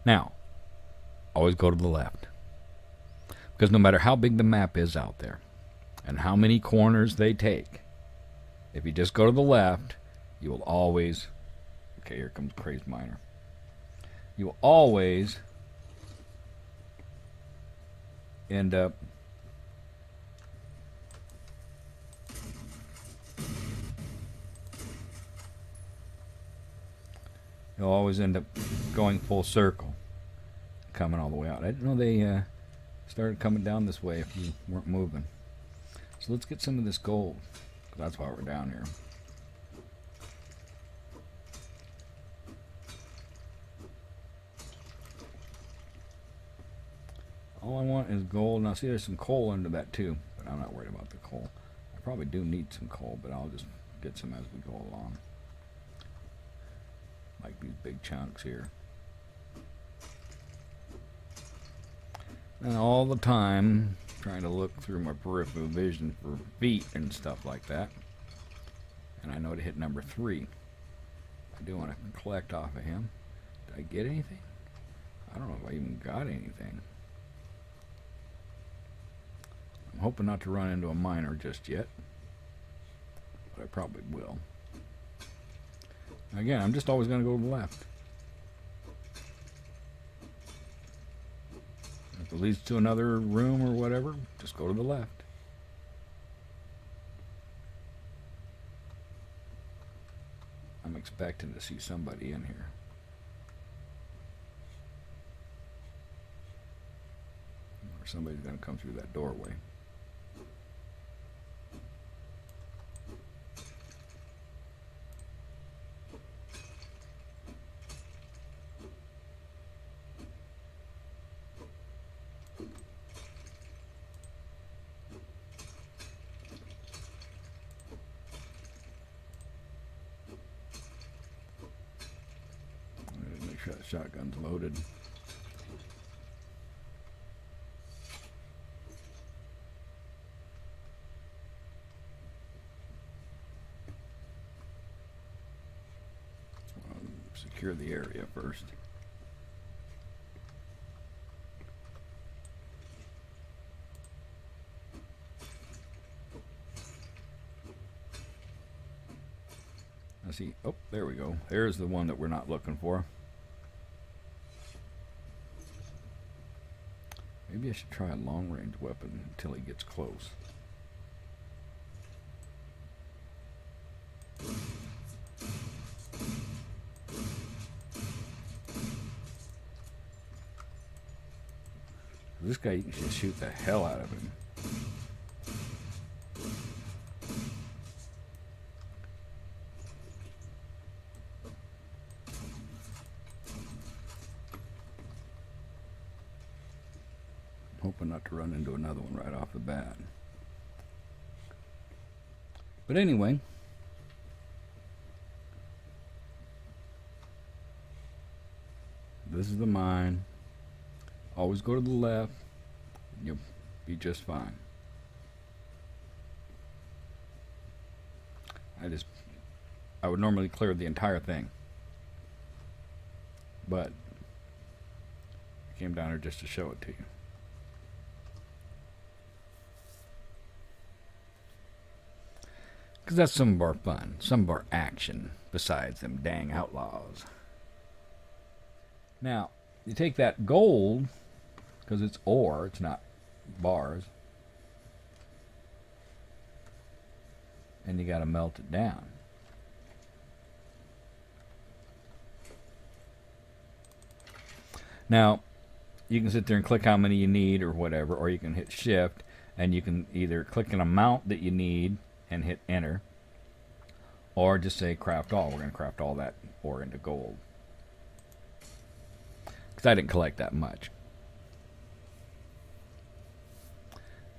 Now, always go to the left. Because no matter how big the map is out there and how many corners they take, if you just go to the left, you will always... Okay, here comes Crazed Miner. You will always end up you'll always end up going full circle, coming all the way out. I didn't know they started coming down this way if you weren't moving. So let's get some of this gold. That's why we're down here. All I want is gold. Now see, there's some coal under that too, but I'm not worried about the coal. I probably do need some coal, but I'll just get some as we go along. Like these big chunks here. And all the time trying to look through my peripheral vision for feet and stuff like that. And I know to hit number 3. I do want to collect off of him. Did I get anything? I don't know if I even got anything. I'm hoping not to run into a miner just yet, but I probably will. Again, I'm just always going to go to the left. If it leads to another room or whatever, just go to the left. I'm expecting to see somebody in here. Or somebody's going to come through that doorway. Make sure that shotgun's loaded. Secure the area first. I see. Oh, there we go. There's the one that we're not looking for. Maybe I should try a long-range weapon until he gets close. This guy, you can just shoot the hell out of him. I'm hoping not to run into another one right off the bat. But anyway, this is the mine. Always go to the left, and you'll be just fine. I would normally clear the entire thing, but I came down here just to show it to you. Because that's some of our fun, some of our action, besides them dang outlaws. Now, you take that gold, because it's ore, it's not bars, and you got to melt it down. Now, you can sit there and click how many you need or whatever, or you can hit shift, and you can either click an amount that you need and hit enter, or just say craft all. We're going to craft all that ore into gold, because I didn't collect that much.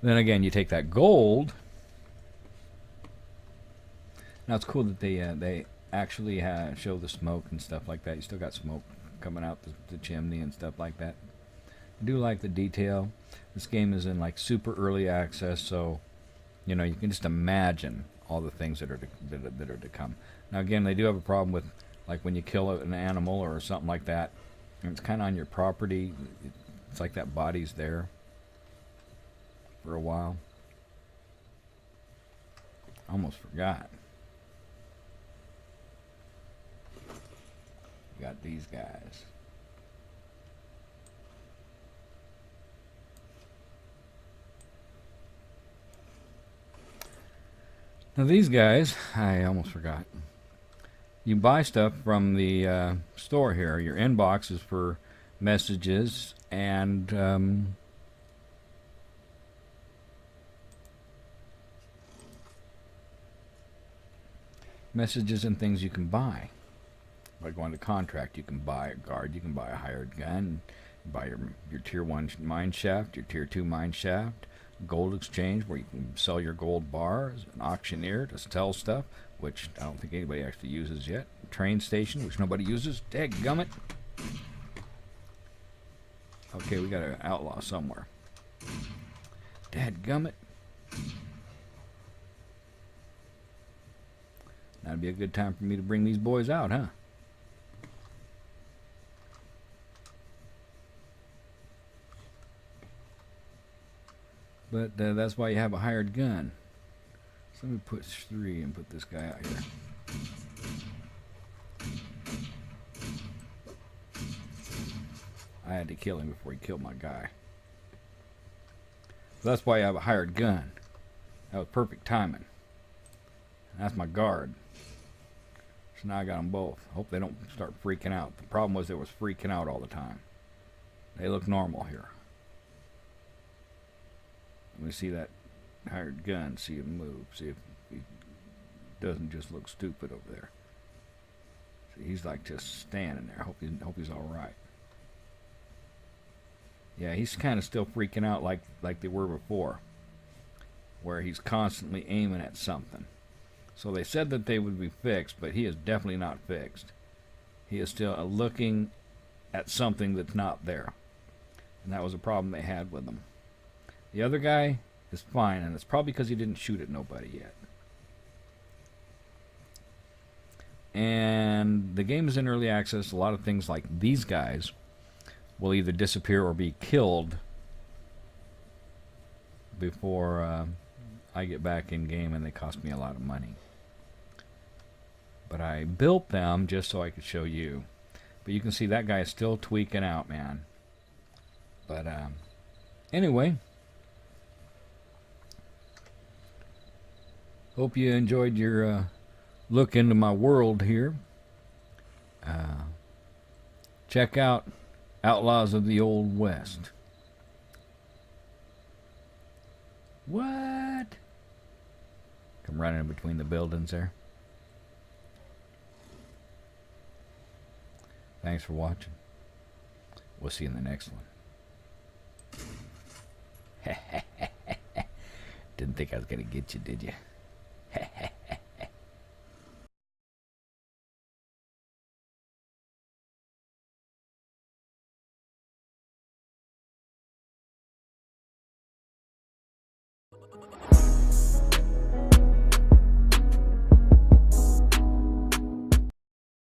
Then again, you take that gold. Now it's cool that they actually show the smoke and stuff like that. You still got smoke coming out the chimney and stuff like that. I do like the detail. This game is in like super early access, so You know, you can just imagine all the things that are to come. Now, again, they do have a problem with, like, when you kill an animal or something like that, and it's kind of on your property. It's like that body's there for a while. Almost forgot. We got these guys. Now these guys, I almost forgot. You buy stuff from the store here. Your inbox is for messages and messages and things you can buy. By going to contract, you can buy a guard, you can buy a hired gun, you buy your tier 1 mine shaft, your tier 2 mine shaft, gold exchange where you can sell your gold bars, an auctioneer to sell stuff, which I don't think anybody actually uses yet, a train station, which nobody uses, dadgummit. Okay, we got an outlaw somewhere. Dadgummit. That'd be a good time for me to bring these boys out, huh? But that's why you have a hired gun. So let me put 3 and put this guy out here. I had to kill him before he killed my guy. So that's why I have a hired gun. That was perfect timing. That's my guard. So now I got them both. Hope they don't start freaking out. The problem was they was freaking out all the time. They look normal here. Let me see that hired gun, see him move, see if he doesn't just look stupid over there. See, he's like just standing there. Hope he's all right. Yeah, he's kind of still freaking out like they were before, where he's constantly aiming at something. So they said that they would be fixed, but he is definitely not fixed. He is still looking at something that's not there. And that was a problem they had with him. The other guy is fine, and it's probably because he didn't shoot at nobody yet. And the game is in early access. A lot of things like these guys will either disappear or be killed before I get back in game, and they cost me a lot of money. But I built them just so I could show you. But you can see that guy is still tweaking out, man. But anyway, hope you enjoyed your look into my world here. Check out Outlaws of the Old West. What? Come running in between the buildings there. Thanks for watching. We'll see you in the next one. Didn't think I was going to get you, did you?